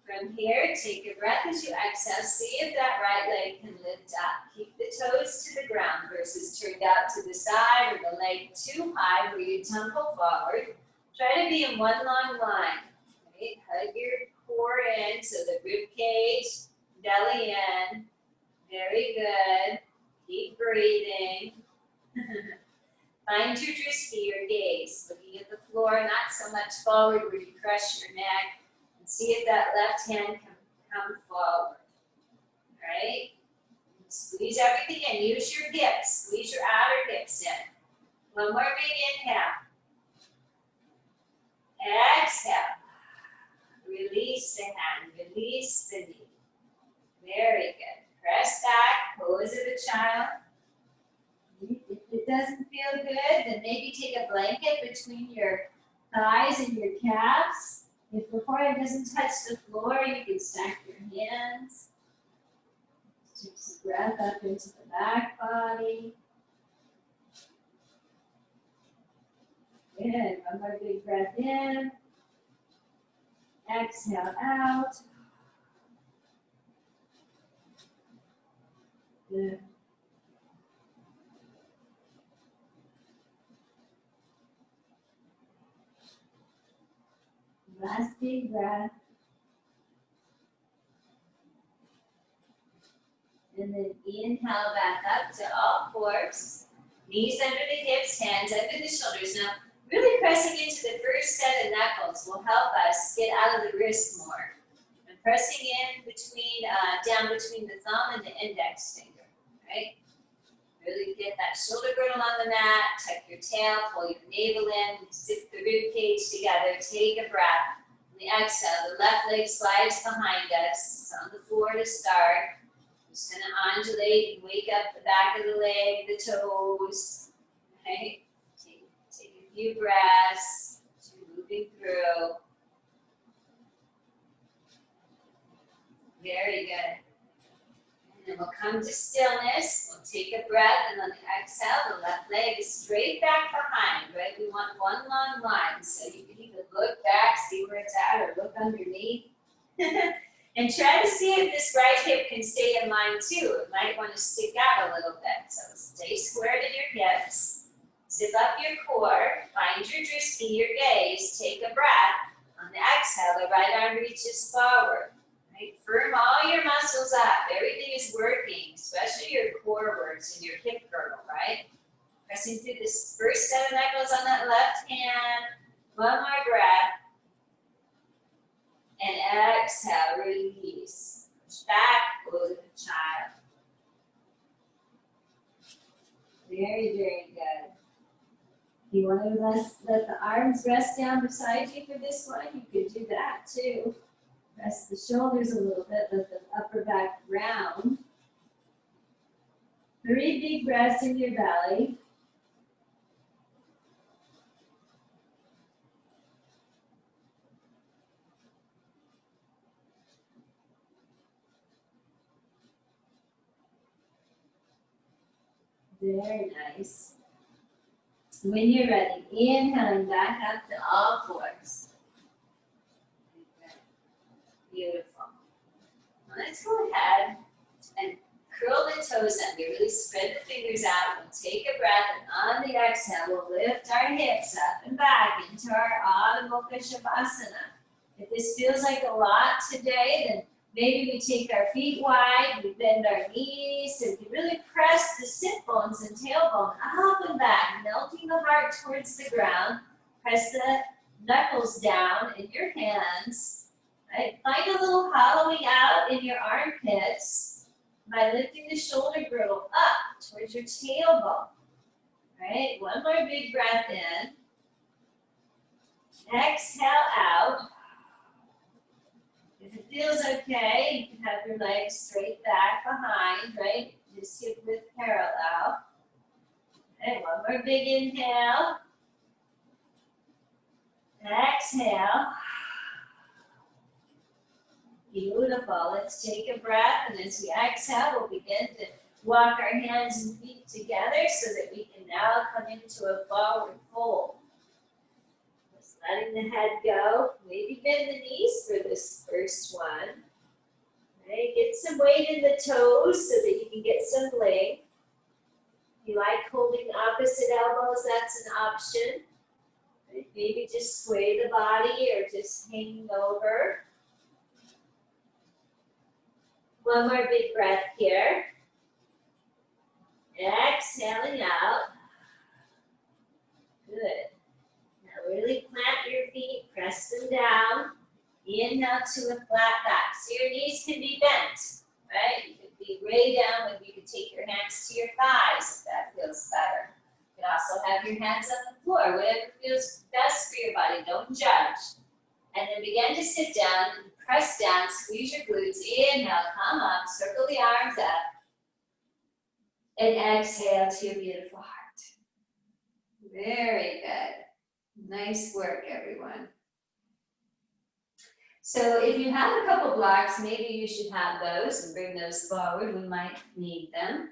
From here, take a breath as you exhale. See if that right leg can lift up. Keep the toes to the ground versus turned out to the side or the leg too high where you tumble forward. Try to be in one long line. Right? Hug your core in, so the rib cage, belly in. Very good. Keep breathing. Find your drishti, your gaze, looking at the floor, not so much forward where you crush your neck, and see if that left hand can come forward. Right? Squeeze everything in. Use your hips. Squeeze your outer hips in. One more big inhale. Exhale. Release the hand. Release the knee. Very good. Press back. Pose of a child. If it doesn't feel good, then maybe take a blanket between your thighs and your calves. If the forehead doesn't touch the floor, you can stack your hands. Take some breath up into the back body. Good. One more big breath in. Exhale out. Good. Last big breath. And then inhale back up to all fours. Knees under the hips, hands under the shoulders. Now, really pressing into the first set of knuckles will help us get out of the wrist more. And pressing in between, down between the thumb and the index finger, right? Really get that shoulder girdle on the mat, tuck your tail, pull your navel in, zip the rib cage together, take a breath. On the exhale, the left leg slides behind us. It's on the floor to start. Just gonna undulate and wake up the back of the leg, the toes, right? Take a few breaths, as you're moving through. Very good. And then we'll come to stillness. We'll take a breath, and on the exhale, the left leg is straight back behind, right? We want one long line, so you can even look back, see where it's at, or look underneath. And try to see if this right hip can stay in line too. It might want to stick out a little bit. So stay squared in your hips. Zip up your core. Find your drishti, your gaze. Take a breath. On the exhale, the right arm reaches forward. Right? Firm all your muscles up. Everything is working, especially your core works and your hip girdle, right? Pressing through this first set of knuckles on that left hand. One more breath. And exhale, release. Push back, pose of a child. Very, very good. If you want to let the arms rest down beside you for this one, you could do that too. Rest the shoulders a little bit, let the upper back round. 3 big breaths in your belly. Very nice. When you're ready, inhaling back up to all fours. Beautiful. Let's go ahead and curl the toes under. Really spread the fingers out. We'll take a breath, and on the exhale, we'll lift our hips up and back into our Adho Mukha Shavasana. If this feels like a lot today, then maybe we take our feet wide, we bend our knees, and we really press the sit bones and tailbone up and back, melting the heart towards the ground. Press the knuckles down in your hands. Right? Find a little hollowing out in your armpits by lifting the shoulder girdle up towards your tailbone. Right? One more big breath in. Exhale out. If it feels okay, you can have your legs straight back behind, right? Just hip width parallel. Okay, one more big inhale. Exhale. Beautiful. Let's take a breath, and as we exhale, we'll begin to walk our hands and feet together so that we can now come into a forward fold. Just letting the head go. Maybe bend the knees for this first one. Right? Get some weight in the toes so that you can get some length. If you like holding opposite elbows, that's an option. Right? Maybe just sway the body or just hanging over. One more big breath here. Exhaling out. really plant your feet, press them down. Inhale to a flat back. So your knees can be bent, right? You could be way down, but you could take your hands to your thighs if that feels better. You can also have your hands on the floor, whatever feels best for your body. Don't judge. And then begin to sit down, press down, squeeze your glutes. Inhale, come up, circle the arms up. And exhale to your beautiful heart. Very good. Nice work, everyone. So if you have a couple blocks, maybe you should have those and bring those forward. We might need them.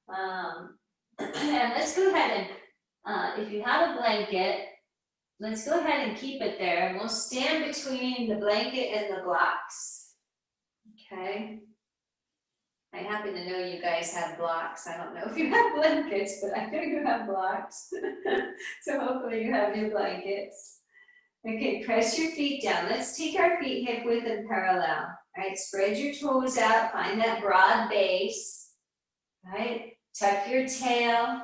And let's go ahead and, if you have a blanket, let's go ahead and keep it there. And we'll stand between the blanket and the blocks. Okay? I happen to know you guys have blocks. I don't know if you have blankets, but I know you have blocks. So hopefully you have your blankets. Okay, press your feet down. Let's take our feet hip width and parallel. All right, spread your toes out. Find that broad base. All right, tuck your tail.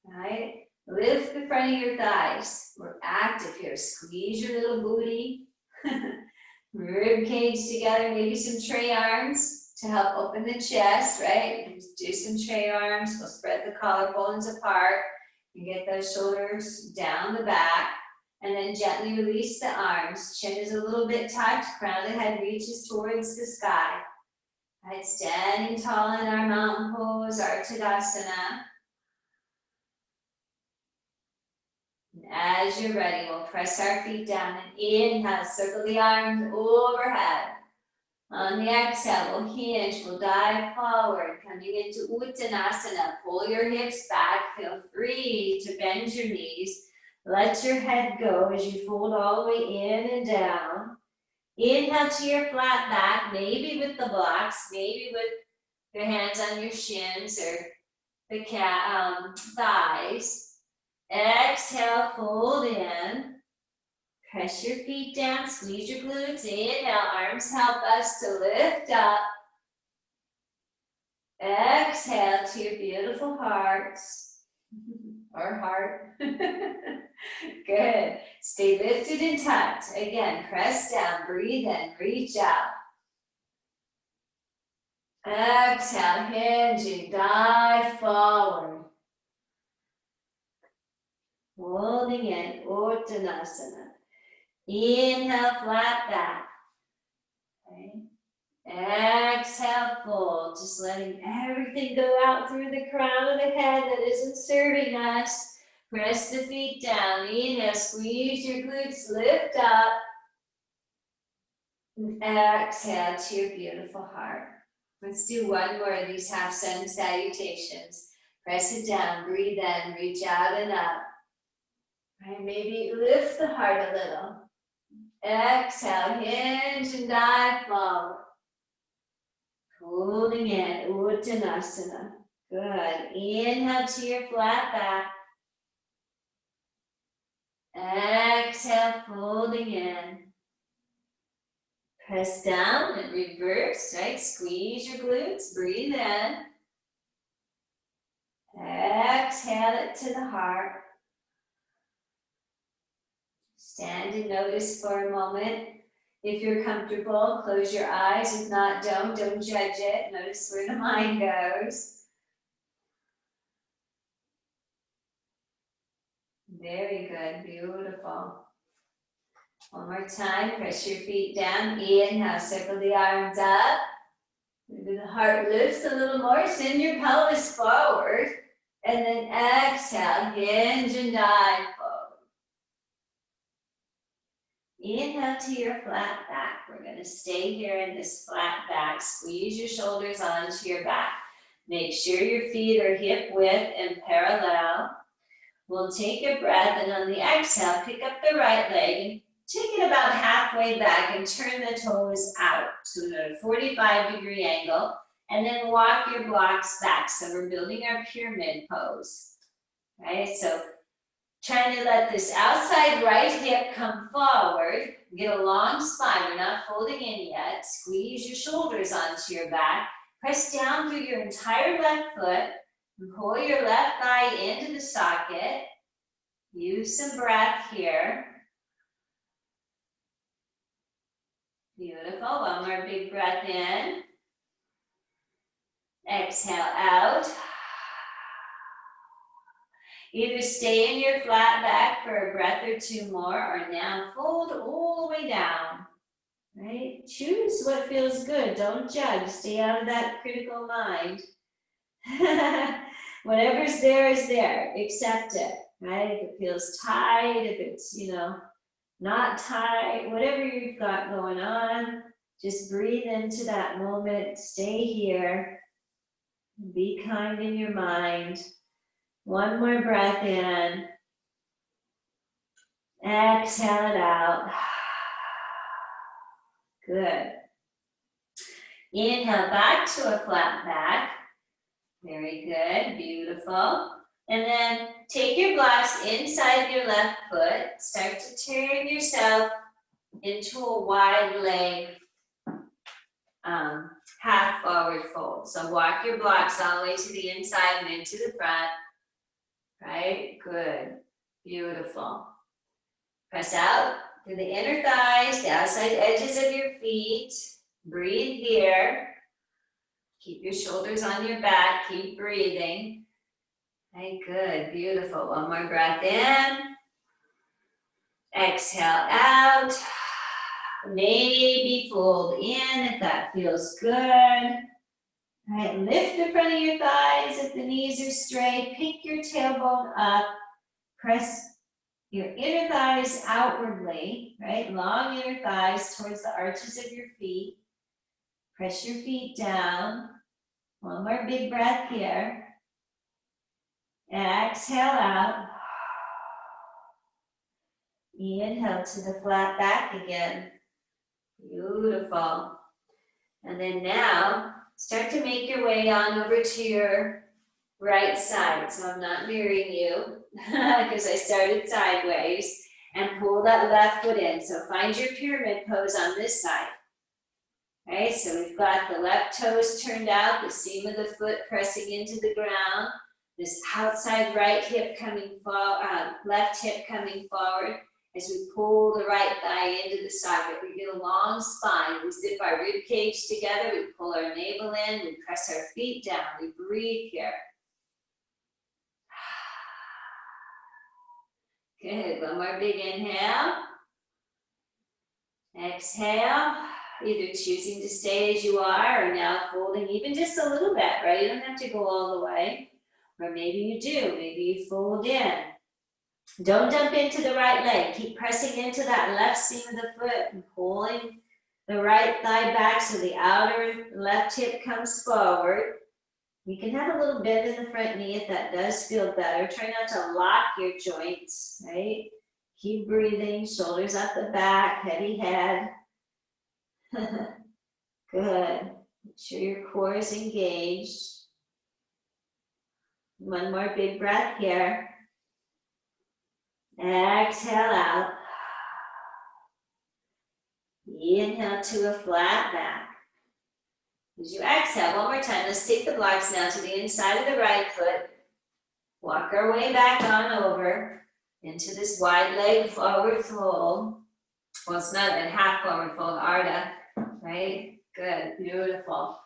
All right, lift the front of your thighs. We're active here. Squeeze your little booty. Rib cage together. Maybe some tray arms to help open the chest, right? Do some tray arms. We'll spread the collarbones apart. You get those shoulders down the back. And then gently release the arms. Chin is a little bit tucked. Crown of the head reaches towards the sky. Right, standing tall in our mountain pose, our Tadasana. And as you're ready, we'll press our feet down and inhale, circle the arms overhead. On the exhale, we'll hinge, we'll dive forward, coming into Uttanasana. Pull your hips back, feel free to bend your knees. Let your head go as you fold all the way in and down. Inhale to your flat back, maybe with the blocks, maybe with your hands on your shins or the thighs. Exhale, fold in. Press your feet down, squeeze your glutes. Inhale, arms help us to lift up. Exhale to your beautiful hearts. Or heart. Good. Stay lifted and tucked. Again, press down, breathe in, reach out. Exhale, hinge and dive forward. Holding in, Uttanasana. Inhale, flat back. Okay. Exhale, fold. Just letting everything go out through the crown of the head that isn't serving us. Press the feet down. Inhale, squeeze your glutes, lift up. And exhale to your beautiful heart. Let's do one more of these half sun salutations. Press it down, breathe in, reach out and up. Right, maybe lift the heart a little. Exhale, hinge and dive forward. Holding in, Uttanasana. Good. Inhale to your flat back. Exhale, folding in. Press down and reverse, right? Squeeze your glutes, breathe in. Exhale it to the heart. Stand and notice for a moment. If you're comfortable, close your eyes. If not, don't judge it. Notice where the mind goes. Very good, beautiful. One more time, press your feet down. Inhale, circle the arms up. Maybe the heart lifts a little more. Send your pelvis forward. And then exhale, hinge and dive forward. Inhale to your flat back. We're going to stay here in this flat back. Squeeze your shoulders onto your back. Make sure your feet are hip width and parallel. We'll take a breath, and on the exhale, pick up the right leg, take it about halfway back and turn the toes out. So we're at a 45-degree angle, and then walk your blocks back. So we're building our pyramid pose, right? So trying to let this outside right hip come forward, get a long spine. We're not folding in yet. Squeeze your shoulders onto your back. Press down through your entire left foot. And pull your left thigh into the socket. Use some breath here. Beautiful. One more big breath in. Exhale out. Either stay in your flat back for a breath or two more, or now fold all the way down. Right? Choose what feels good. Don't judge. Stay out of that critical mind. Whatever's there is there. Accept it. Right? If it feels tight, if it's, not tight, whatever you've got going on, just breathe into that moment. Stay here. Be kind in your mind. One more breath in. Exhale it out. Good. Inhale back to a flat back. Very good, beautiful. And then take your blocks inside your left foot. Start to turn yourself into a wide leg half forward fold. So walk your blocks all the way to the inside and into the front. Right, good, beautiful. Press out through the inner thighs, the outside edges of your feet. Breathe here. Keep your shoulders on your back. Keep breathing. Okay, good, beautiful. One more breath in. Exhale out. Maybe fold in if that feels good. All right, lift the front of your thighs if the knees are straight. Pick your tailbone up. Press your inner thighs outwardly, right? Long inner thighs towards the arches of your feet. Press your feet down. One more big breath here. Exhale out. Inhale to the flat back again. Beautiful. And then now, start to make your way on over to your right side. So I'm not mirroring you because I started sideways. And pull that left foot in. So find your pyramid pose on this side. Okay, so we've got the left toes turned out, the seam of the foot pressing into the ground, this outside right hip coming forward, left hip coming forward as we pull the right thigh into the socket. We get a long spine. We zip our rib cage together. We pull our navel in. We press our feet down. We breathe here. Good. One more big inhale. Exhale. Either choosing to stay as you are or now folding even just a little bit, right? You don't have to go all the way. Or maybe you do. Maybe you fold in. Don't dump into the right leg. Keep pressing into that left seam of the foot and pulling the right thigh back so the outer left hip comes forward. You can have a little bend in the front knee if that does feel better. Try not to lock your joints, right? Keep breathing, shoulders up the back, heavy head. Good. Make sure your core is engaged. One more big breath here. Exhale out. Inhale to a flat back. As you exhale, one more time, let's take the blocks now to the inside of the right foot. Walk our way back on over into this wide leg forward fold. Well, it's not a half forward fold, Arda, right? Good, beautiful.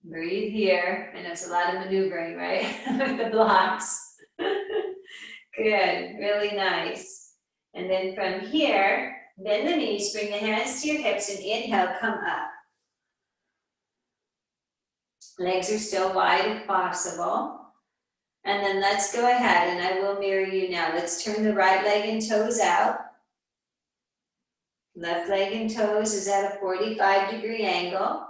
Breathe here. I know it's a lot of maneuvering, right? With the blocks. Good, really nice. And then from here, bend the knees, bring the hands to your hips, and inhale, come up. Legs are still wide if possible. And then let's go ahead, and I will mirror you now. Let's turn the right leg and toes out. Left leg and toes is at a 45-degree angle.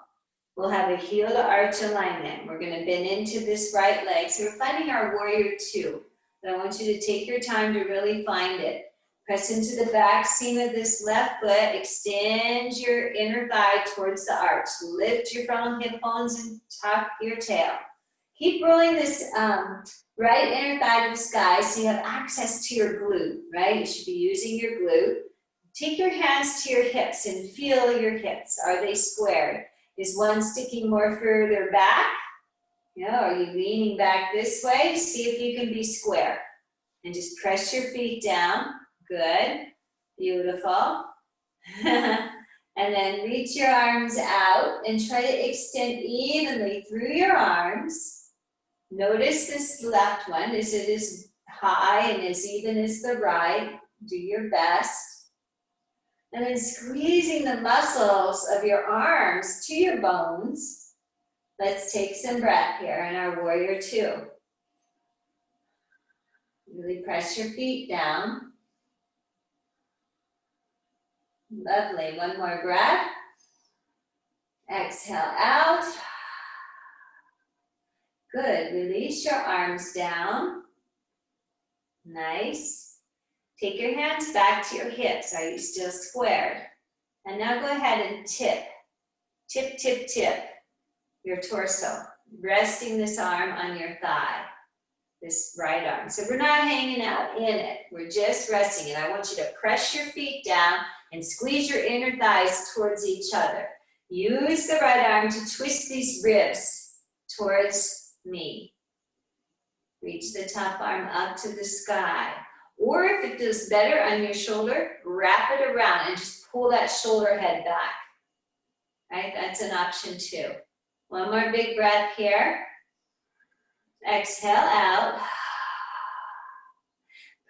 We'll have a heel to arch alignment. We're going to bend into this right leg. So we're finding our warrior two. But I want you to take your time to really find it. Press into the back seam of this left foot. Extend your inner thigh towards the arch. Lift your frontal hip bones and tuck your tail. Keep rolling this right inner thigh to the sky so you have access to your glute, right? You should be using your glute. Take your hands to your hips and feel your hips. Are they squared? Is one sticking more further back? Are you leaning back this way? See if you can be square. And just press your feet down. Good. Beautiful. And then reach your arms out and try to extend evenly through your arms. Notice this left one, is it as high and as even as the right? Do your best. And then squeezing the muscles of your arms to your bones. Let's take some breath here in our warrior two. Really press your feet down. Lovely, one more breath. Exhale out. Good, release your arms down. Nice. Take your hands back to your hips. Are you still squared? And now go ahead and tip. Tip, tip, tip your torso. Resting this arm on your thigh. This right arm. So we're not hanging out in it. We're just resting it. I want you to press your feet down and squeeze your inner thighs towards each other. Use the right arm to twist these ribs towards me. Reach the top arm up to the sky. Or if it feels better on your shoulder, wrap it around and just pull that shoulder head back. Right? That's an option too. One more big breath here. Exhale out.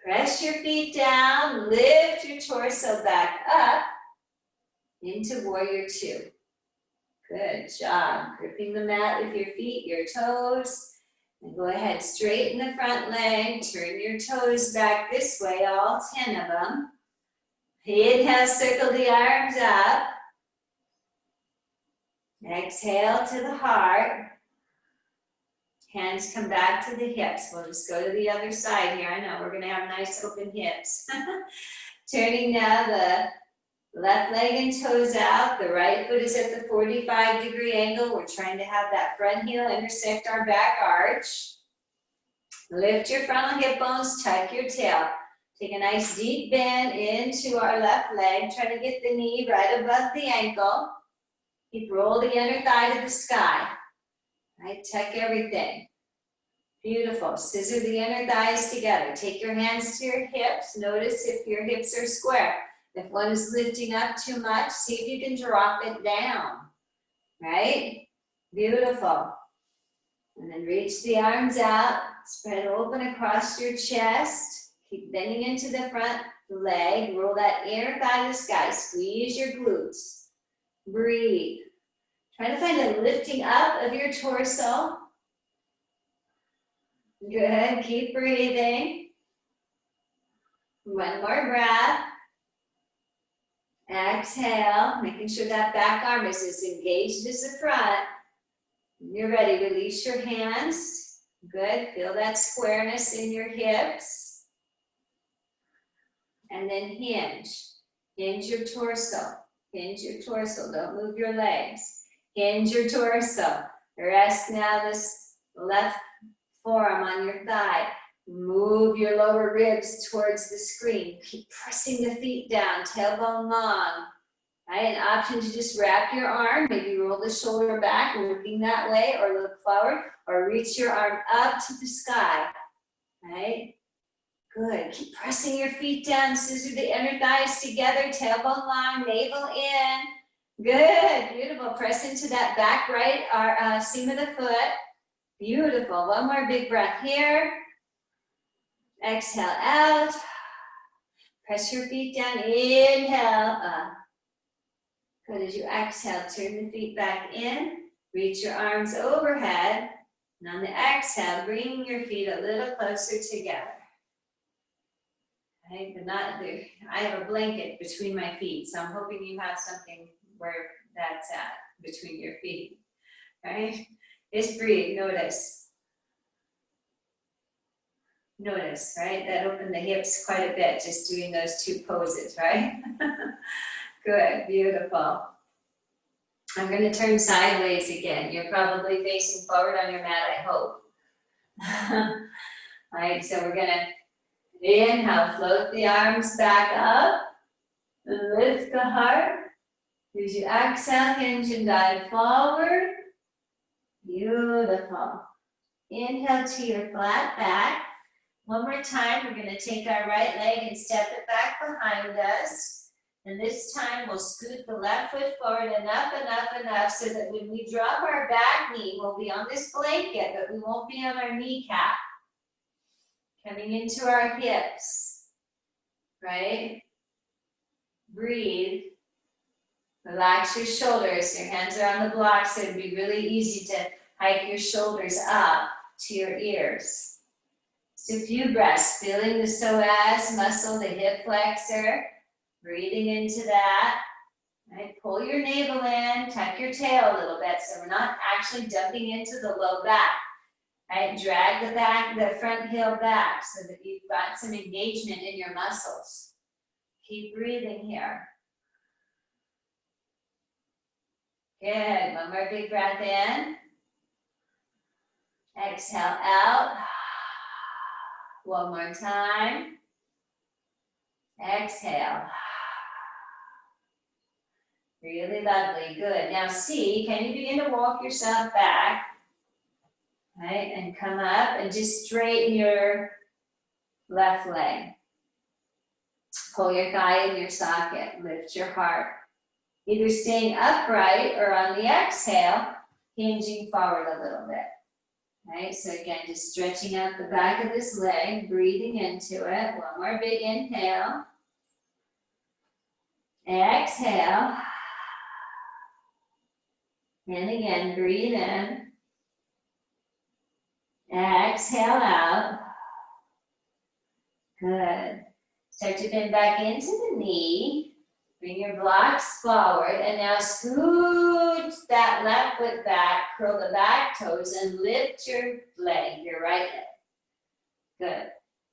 Press your feet down. Lift your torso back up into warrior two. Good job. Gripping the mat with your feet, your toes. And go ahead, straighten the front leg. Turn your toes back this way, all 10 of them. Inhale, circle the arms up. Exhale to the heart. Hands come back to the hips. We'll just go to the other side here. I know we're going to have nice open hips. Turning now the left leg and toes out. The right foot is at the 45-degree angle. We're trying to have that front heel intersect our back arch. Lift your frontal hip bones, tuck your tail. Take a nice deep bend into our left leg. Try to get the knee right above the ankle. Keep roll the inner thigh to the sky. Right, tuck everything. Beautiful. Scissor the inner thighs together. Take your hands to your hips. Notice if your hips are square. If one is lifting up too much, see if you can drop it down. Right? Beautiful. And then reach the arms out. Spread open across your chest. Keep bending into the front leg. Roll that inner thigh to the sky. Squeeze your glutes. Breathe. Try to find a lifting up of your torso. Good, keep breathing. One more breath. Exhale, making sure that back arm is as engaged as the front. When you're ready, release your hands. Good, feel that squareness in your hips. And then hinge. Hinge your torso. Hinge your torso, don't move your legs. Hinge your torso. Rest now this left forearm on your thigh. Move your lower ribs towards the screen. Keep pressing the feet down, tailbone long. Right? An option to just wrap your arm. Maybe roll the shoulder back, looking that way, or look forward, or reach your arm up to the sky. Right? Good. Keep pressing your feet down. Scissor the inner thighs together, tailbone long, navel in. Good, beautiful. Press into that back right seam of the foot. Beautiful. One more big breath here. Exhale out. Press your feet down. Inhale up. Good. As you exhale, turn the feet back in. Reach your arms overhead. And on the exhale, bring your feet a little closer together. Right? But not there. I have a blanket between my feet, so I'm hoping you have something where that's at, between your feet, right? Just breathe, notice. Notice, right? That opened the hips quite a bit, just doing those two poses, right? Good, beautiful. I'm gonna turn sideways again. You're probably facing forward on your mat, I hope. All right, so we're gonna inhale, float the arms back up, lift the heart. As you exhale, hinge and dive forward. Beautiful. Inhale to your flat back. One more time, we're gonna take our right leg and step it back behind us. And this time we'll scoot the left foot forward enough so that when we drop our back knee, we'll be on this blanket, but we won't be on our kneecap. Coming into our hips, right? Breathe. Relax your shoulders. Your hands are on the blocks, so it'd be really easy to hike your shoulders up to your ears. Just a few breaths, feeling the psoas muscle, the hip flexor, breathing into that. Right? Pull your navel in, tuck your tail a little bit so we're not actually dumping into the low back. Right? Drag the front heel back so that you've got some engagement in your muscles. Keep breathing here. Good. One more big breath in. Exhale out. One more time. Exhale. Really lovely. Good. Now see, can you begin to walk yourself back? Right? And come up and just straighten your left leg. Pull your thigh in your socket. Lift your heart. Either staying upright or on the exhale, hinging forward a little bit. Right? So again, just stretching out the back of this leg, breathing into it. One more big inhale. Exhale. And again, breathe in. Exhale out. Good. Start to bend back into the knee. Bring your blocks forward. And now scoot that left foot back. Curl the back toes and lift your leg, your right leg. Good.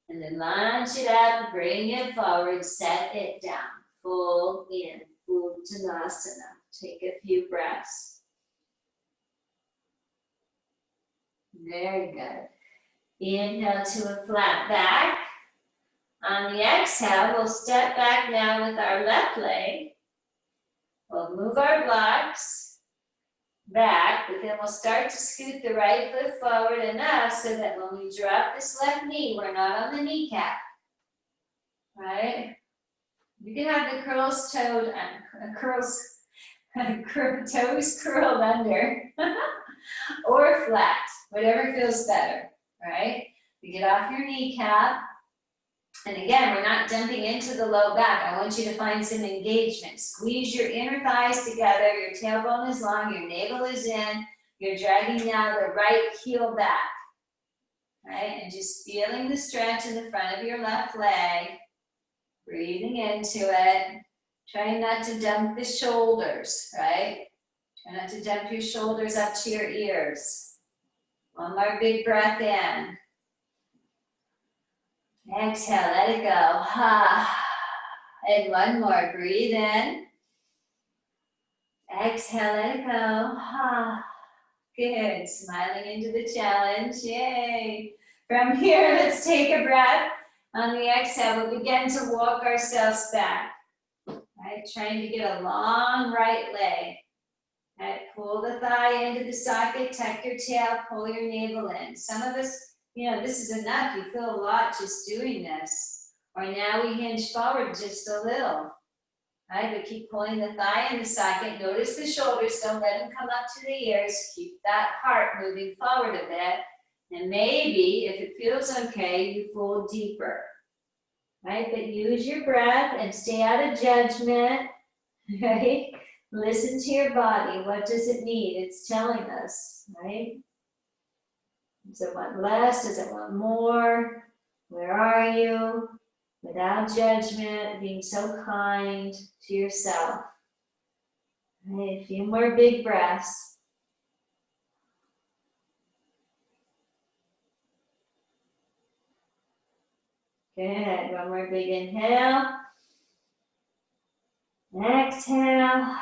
And then launch it up. Bring it forward. Set it down. Fold in. Uttanasana. Take a few breaths. Very good. Inhale to a flat back. On the exhale, we'll step back now with our left leg. We'll move our blocks back, but then we'll start to scoot the right foot forward enough so that when we drop this left knee, we're not on the kneecap. Right? You can have the toes curled under or flat, whatever feels better, right? You get off your kneecap. And again, we're not dumping into the low back. I want you to find some engagement. Squeeze your inner thighs together. Your tailbone is long. Your navel is in. You're dragging now the right heel back. Right? And just feeling the stretch in the front of your left leg. Breathing into it. Trying not to dump the shoulders, right? Try not to dump your shoulders up to your ears. One more big breath in. Exhale, let it go. And one more, breathe in. Exhale, let it go. Good, smiling into the challenge, yay. From here, let's take a breath. On the exhale, we'll begin to walk ourselves back. Right, trying to get a long right leg. Right, pull the thigh into the socket, tuck your tail, pull your navel in. Some of us, this is enough. You feel a lot just doing this. Or now we hinge forward just a little. Right, but keep pulling the thigh in the socket. Notice the shoulders. Don't let them come up to the ears. Keep that heart moving forward a bit. And maybe, if it feels okay, you fold deeper. Right, but use your breath and stay out of judgment. Right? Listen to your body. What does it need? It's telling us, right? Does it want less? Does it want more? Where are you? Without judgment, being so kind to yourself. Right, a few more big breaths. Good. One more big inhale. Exhale.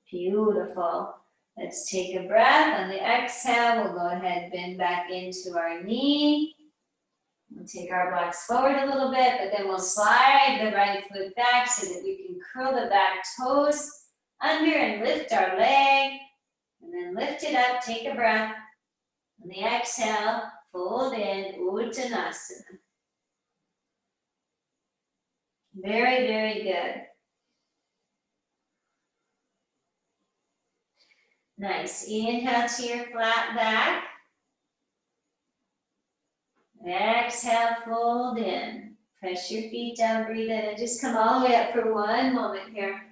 Beautiful. Let's take a breath. On the exhale, we'll go ahead and bend back into our knee. We'll take our blocks forward a little bit, but then we'll slide the right foot back so that we can curl the back toes under and lift our leg. And then lift it up, take a breath. On the exhale, Fold in, Uttanasana. Very, very good. Nice. Inhale to your flat back. Exhale, fold in. Press your feet down, breathe in, and just come all the way up for one moment here.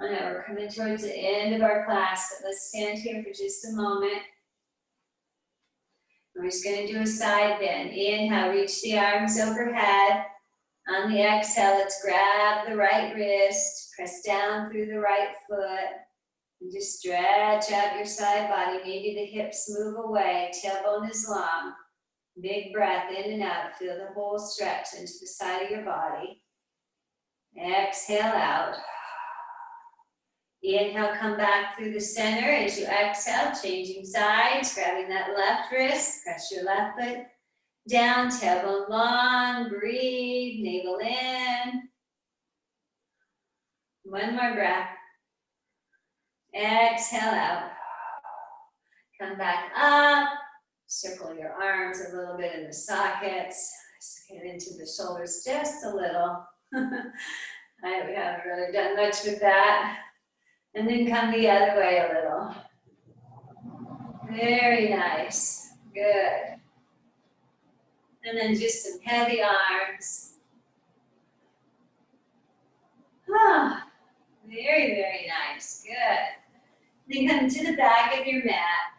I know we're coming towards the end of our class, but let's stand here for just a moment. We're just going to do a side bend. Inhale, reach the arms overhead. On the exhale, let's grab the right wrist, press down through the right foot, and just stretch out your side body. Maybe the hips move away, tailbone is long. Big breath in and out. Feel the whole stretch into the side of your body. Exhale out. Inhale, come back through the center as you exhale, changing sides, grabbing that left wrist, press your left foot down, tailbone long, breathe, navel in. One more breath. Exhale out. Come back up. Circle your arms a little bit in the sockets. Get into the shoulders just a little. We haven't really done much with that. And then come the other way a little. Very nice. Good. And then just some heavy arms. Ah, very, very nice. Good. Then come to the back of your mat.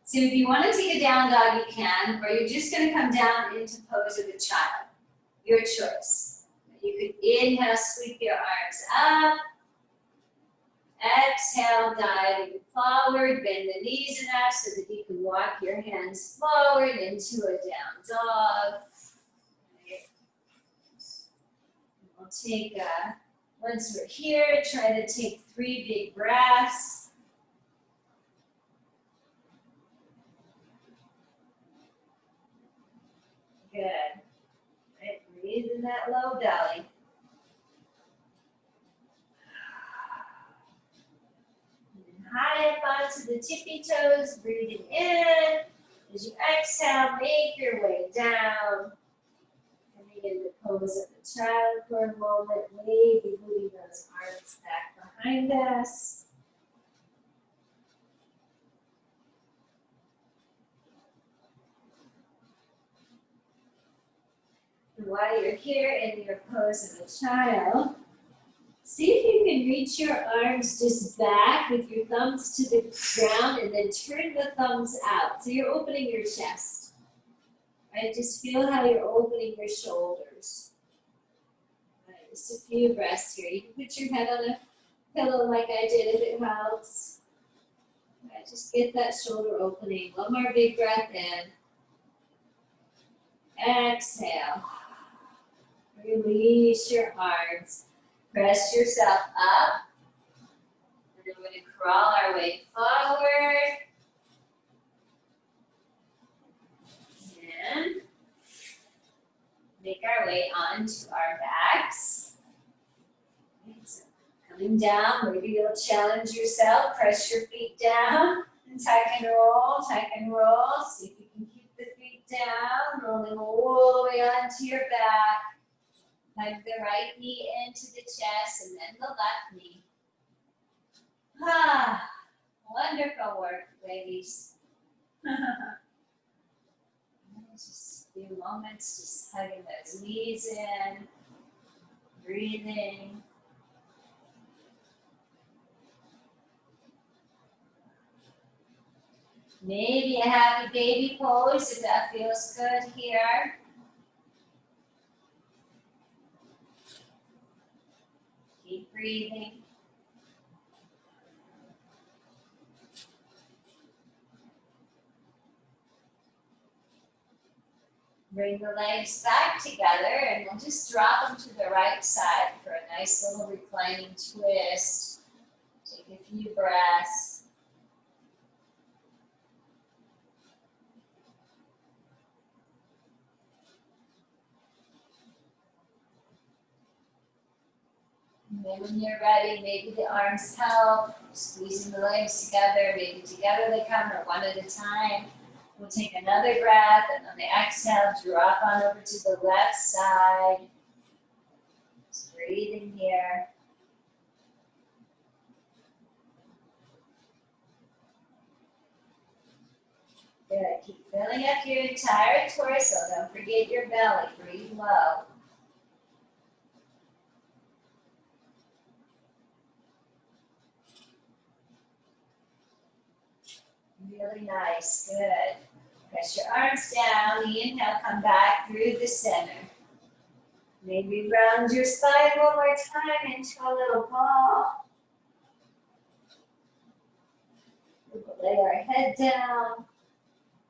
So if you want to take a down dog, you can, or you're just going to come down into pose of a child. Your choice. You could inhale, sweep your arms up. Exhale, diving forward, bend the knees enough so that you can walk your hands forward into a down dog. We'll take, once we're here, try to take 3 big breaths. Good. Right, breathe in that low belly. And high up onto the tippy toes, breathing in. As you exhale, make your way down. Coming into pose of the child for a moment, maybe moving those arms back behind us. And while you're here in your pose of a child, see if you can reach your arms just back with your thumbs to the ground and then turn the thumbs out. So you're opening your chest. Right? Just feel how you're opening your shoulders. Right, just a few breaths here. You can put your head on a pillow like I did if it helps. Right, just get that shoulder opening. One more big breath in. Exhale. Release your arms. Press yourself up. And then we're going to crawl our way forward. And make our way onto our backs. So coming down, maybe you'll challenge yourself. Press your feet down and tuck and roll, tuck and roll. See if you can keep the feet down, rolling all the way onto your back. Hug the right knee into the chest and then the left knee. Ah, wonderful work, ladies. Just a few moments, just hugging those knees in, breathing. Maybe a happy baby pose if that feels good here. Keep breathing. Bring the legs back together and we'll just drop them to the right side for a nice little reclining twist. Take a few breaths. And then when you're ready, maybe the arms help, squeezing the legs together, maybe together they come or one at a time. We'll take another breath, and on the exhale, drop on over to the left side. Just breathing here. Good. Keep filling up your entire torso. Don't forget your belly. Breathe low. Really nice. Good. Press your arms down. The inhale, come back through the center. Maybe round your spine one more time into a little ball. We'll lay our head down.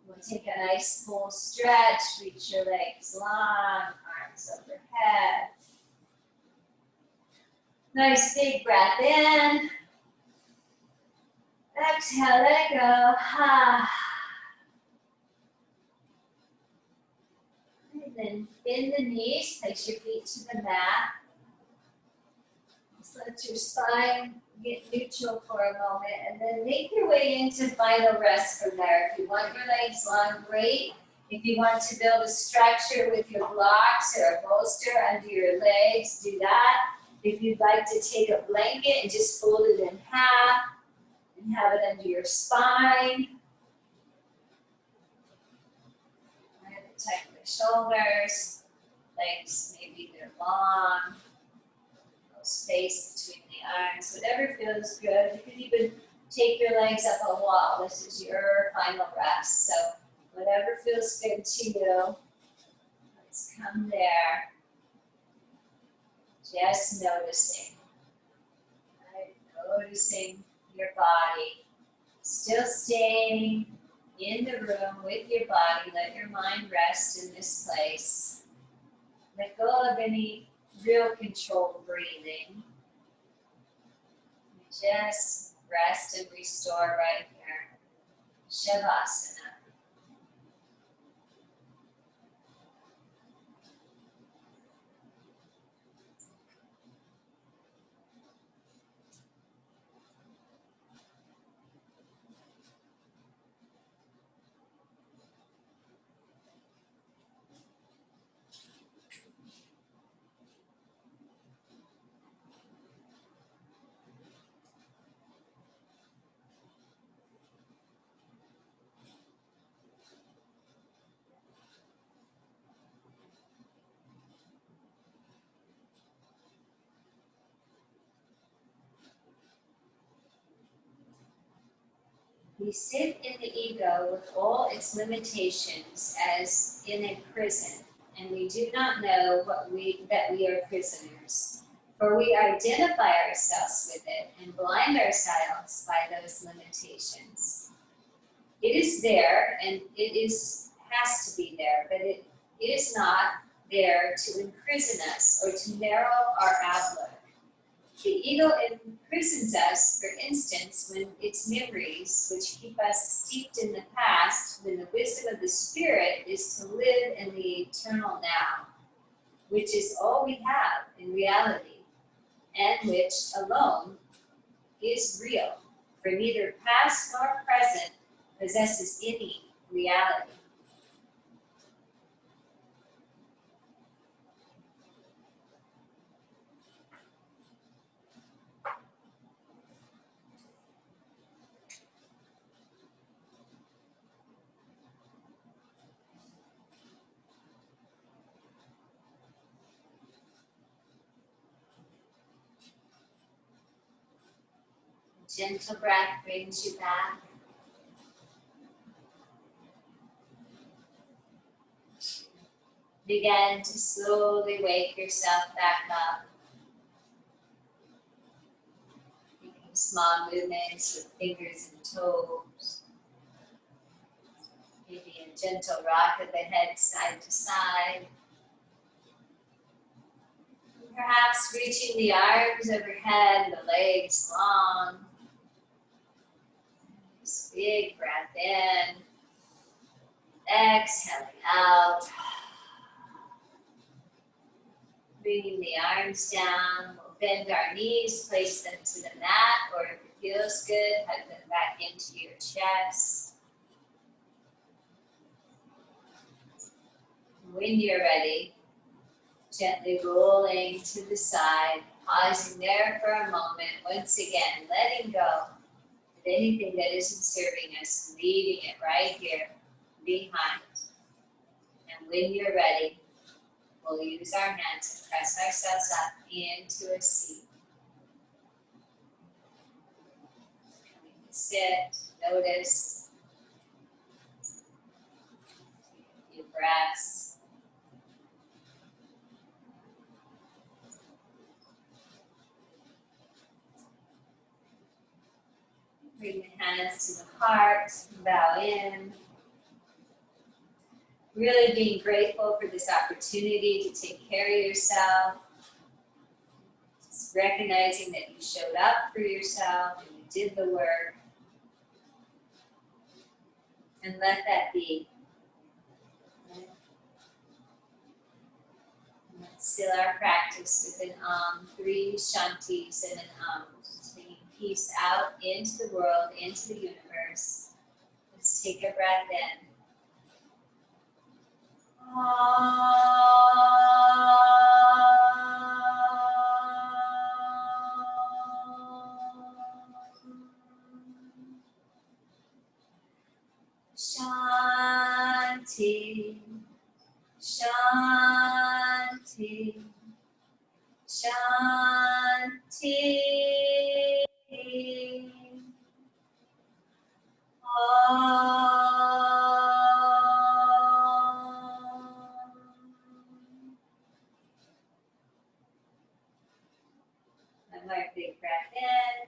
We'll take a nice full stretch. Reach your legs long, arms overhead. Nice big breath in. Exhale, let it go. And then bend the knees, place your feet to the mat. Just let your spine get neutral for a moment, and then make your way into final rest from there. If you want your legs long, great. If you want to build a structure with your blocks or a bolster under your legs, do that. If you'd like to take a blanket and just fold it in half and have it under your spine. Protect the shoulders, legs maybe they're long, no space between the arms, whatever feels good. You can even take your legs up a wall. This is your final rest. So whatever feels good to you, let's come there. Just noticing, right? Noticing your body, still staying in the room with your body. Let your mind rest in this place. Let go of any real controlled breathing. Just rest and restore right here. Shavasana. We sit in the ego with all its limitations as in a prison, and we do not know that we are prisoners. For we identify ourselves with it and blind ourselves by those limitations. It is there, and has to be there, but it is not there to imprison us or to narrow our outlook. The ego imprisons us, for instance, when its memories, which keep us steeped in the past, when the wisdom of the spirit is to live in the eternal now, which is all we have in reality, and which alone is real, for neither past nor present possesses any reality. Gentle breath brings you back. Begin to slowly wake yourself back up. Making small movements with fingers and toes. Maybe a gentle rock of the head side to side. Perhaps reaching the arms overhead, the legs long. Just big breath in. Exhaling out. Bringing the arms down, we'll bend our knees, place them to the mat, or if it feels good, hug them back into your chest. When you're ready, gently rolling to the side, pausing there for a moment, once again, letting go of anything that isn't serving us, leaving it right here behind. And when you're ready, we'll use our hands to press ourselves up into a seat. Coming to sit, notice your breaths. Bring the hands to the heart, bow in. Really being grateful for this opportunity to take care of yourself. Just recognizing that you showed up for yourself and you did the work. And let that be. Let's still our practice with an three shantis and an bringing peace out into the world, into the universe. Let's take a breath in. Shanti, Shanti, Shanti. One more big breath in.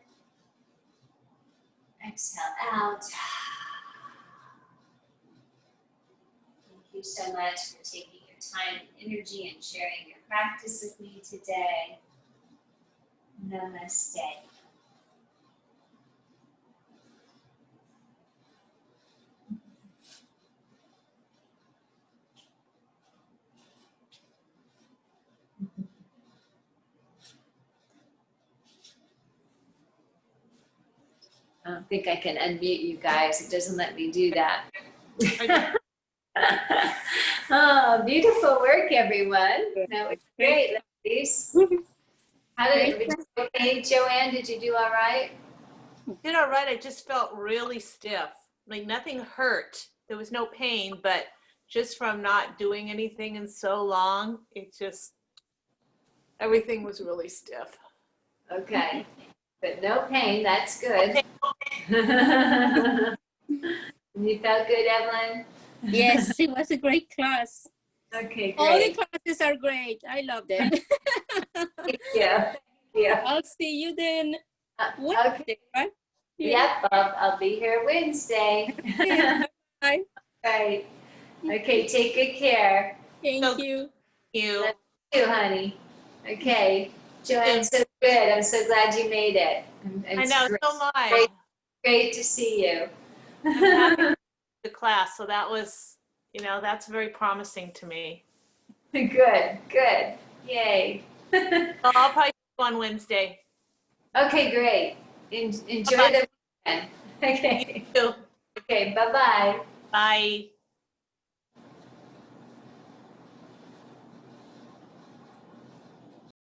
Exhale out. Thank you so much for taking your time and energy and sharing your practice with me today. Namaste. I don't think I can unmute you guys. It doesn't let me do that. Oh, beautiful work, everyone. That was great, ladies. How did it go? Okay, Joanne, did you do all right? Did all right. I just felt really stiff. Like nothing hurt. There was no pain, but just from not doing anything in so long, it just, everything was really stiff. Okay, but no pain, that's good. You felt good, Evelyn? Yes, it was a great class. Okay, great. All the classes are great. I love them. Thank you. Yeah. I'll see you then Okay. Wednesday, right? Yep, I'll be here Wednesday. Yeah. Bye. Right. Okay, take good care. Thank you. You. Love you, honey. Okay. Joanne, so good. I'm so glad you made it. I know, great, so am I. great to see you. I'm happy with the class, so that was, that's very promising to me. Good, good. Yay. So I'll probably see you on Wednesday. Okay, great. Enjoy Bye-bye. the weekend. Okay. You too. Okay, bye-bye. Bye.